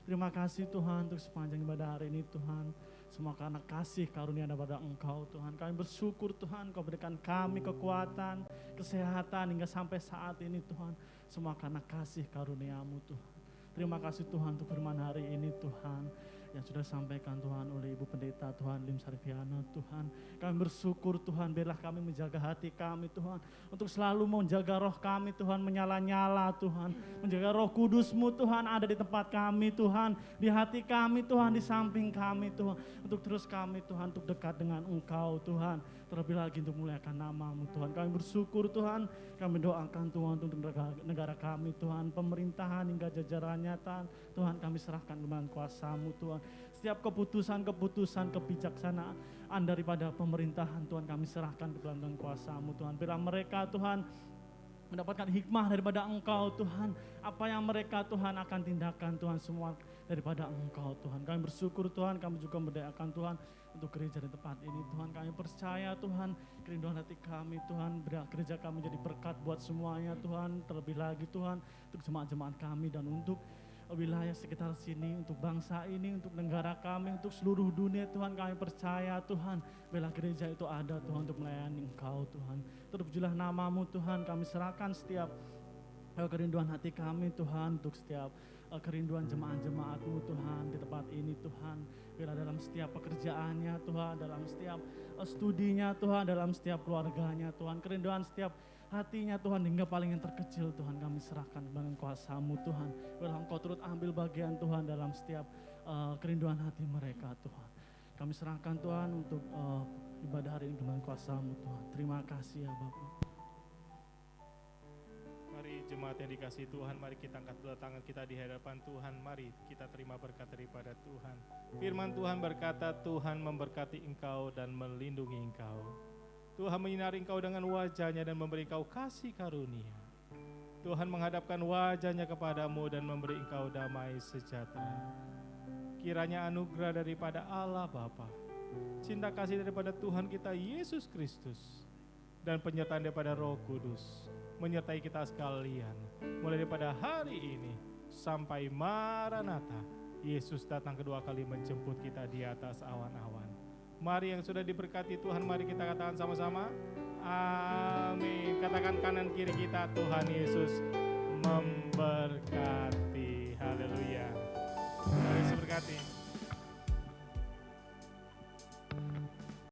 Terima kasih Tuhan untuk sepanjang ibadah hari ini Tuhan. Semua karena kasih karunia daripada Engkau Tuhan. Kami bersyukur Tuhan, Kau berikan kami kekuatan, kesehatan hingga sampai saat ini Tuhan. Semua karena kasih karunia-Mu Tuhan. Terima kasih Tuhan untuk firman hari ini Tuhan, yang sudah disampaikan Tuhan oleh Ibu Pendeta Tuhan Lim Sarviana Tuhan. Kami bersyukur Tuhan, biarlah kami menjaga hati kami Tuhan, untuk selalu menjaga roh kami Tuhan, menyala-nyala Tuhan, menjaga Roh Kudus-Mu Tuhan ada di tempat kami Tuhan, di hati kami Tuhan, di samping kami Tuhan, untuk terus kami Tuhan, untuk dekat dengan Engkau Tuhan, terlebih lagi untuk muliakan nama-Mu Tuhan. Kami bersyukur Tuhan, kami doakan Tuhan untuk negara kami Tuhan, pemerintahan hingga jajarannya Tuhan, kami serahkan dengan kuasa-Mu Tuhan. Setiap keputusan-keputusan kebijaksanaan daripada pemerintahan Tuhan, kami serahkan ke dalam kuasa-Mu Tuhan. Biarlah mereka Tuhan mendapatkan hikmah daripada Engkau Tuhan. Apa yang mereka Tuhan akan tindakan Tuhan, semua daripada Engkau Tuhan. Kami bersyukur Tuhan, kami juga berdoakan Tuhan untuk gereja di tempat ini Tuhan. Kami percaya Tuhan, kerinduan hati kami Tuhan, gereja kami jadi berkat buat semuanya Tuhan. Terlebih lagi Tuhan, untuk jemaat-jemaat kami dan untuk wilayah sekitar sini, untuk bangsa ini, untuk negara kami, untuk seluruh dunia Tuhan. Kami percaya Tuhan, bela gereja itu ada Tuhan untuk melayani Engkau Tuhan. Terpujilah nama-Mu Tuhan, kami serahkan setiap kerinduan hati kami Tuhan, untuk setiap kerinduan jemaat-jemaat-Mu Tuhan di tempat ini Tuhan. Bila dalam setiap pekerjaannya Tuhan, dalam setiap studinya Tuhan, dalam setiap keluarganya Tuhan, kerinduan setiap hatinya Tuhan, hingga paling yang terkecil Tuhan, kami serahkan dengan kuasa-Mu Tuhan. Biarlah Engkau turut ambil bagian Tuhan dalam setiap kerinduan hati mereka Tuhan. Kami serahkan Tuhan untuk ibadah hari ini dengan kuasa-Mu Tuhan. Terima kasih ya Bapak. Mari jemaat yang dikasihi Tuhan, mari kita angkat kedua tangan kita di hadapan Tuhan. Mari kita terima berkat daripada Tuhan. Firman Tuhan berkata, Tuhan memberkati engkau dan melindungi engkau. Tuhan menyinari engkau dengan wajah-Nya dan memberi engkau kasih karunia. Tuhan menghadapkan wajah-Nya kepadamu dan memberi engkau damai sejahtera. Kiranya anugerah daripada Allah Bapa, cinta kasih daripada Tuhan kita Yesus Kristus, dan penyertaan daripada Roh Kudus menyertai kita sekalian, mulai daripada hari ini sampai Maranatha, Yesus datang kedua kali menjemput kita di atas awan-awan. Mari yang sudah diberkati Tuhan, mari kita katakan sama-sama, amin. Katakan kanan kiri kita, Tuhan Yesus memberkati. Haleluya. Tuhan Yesus berkati.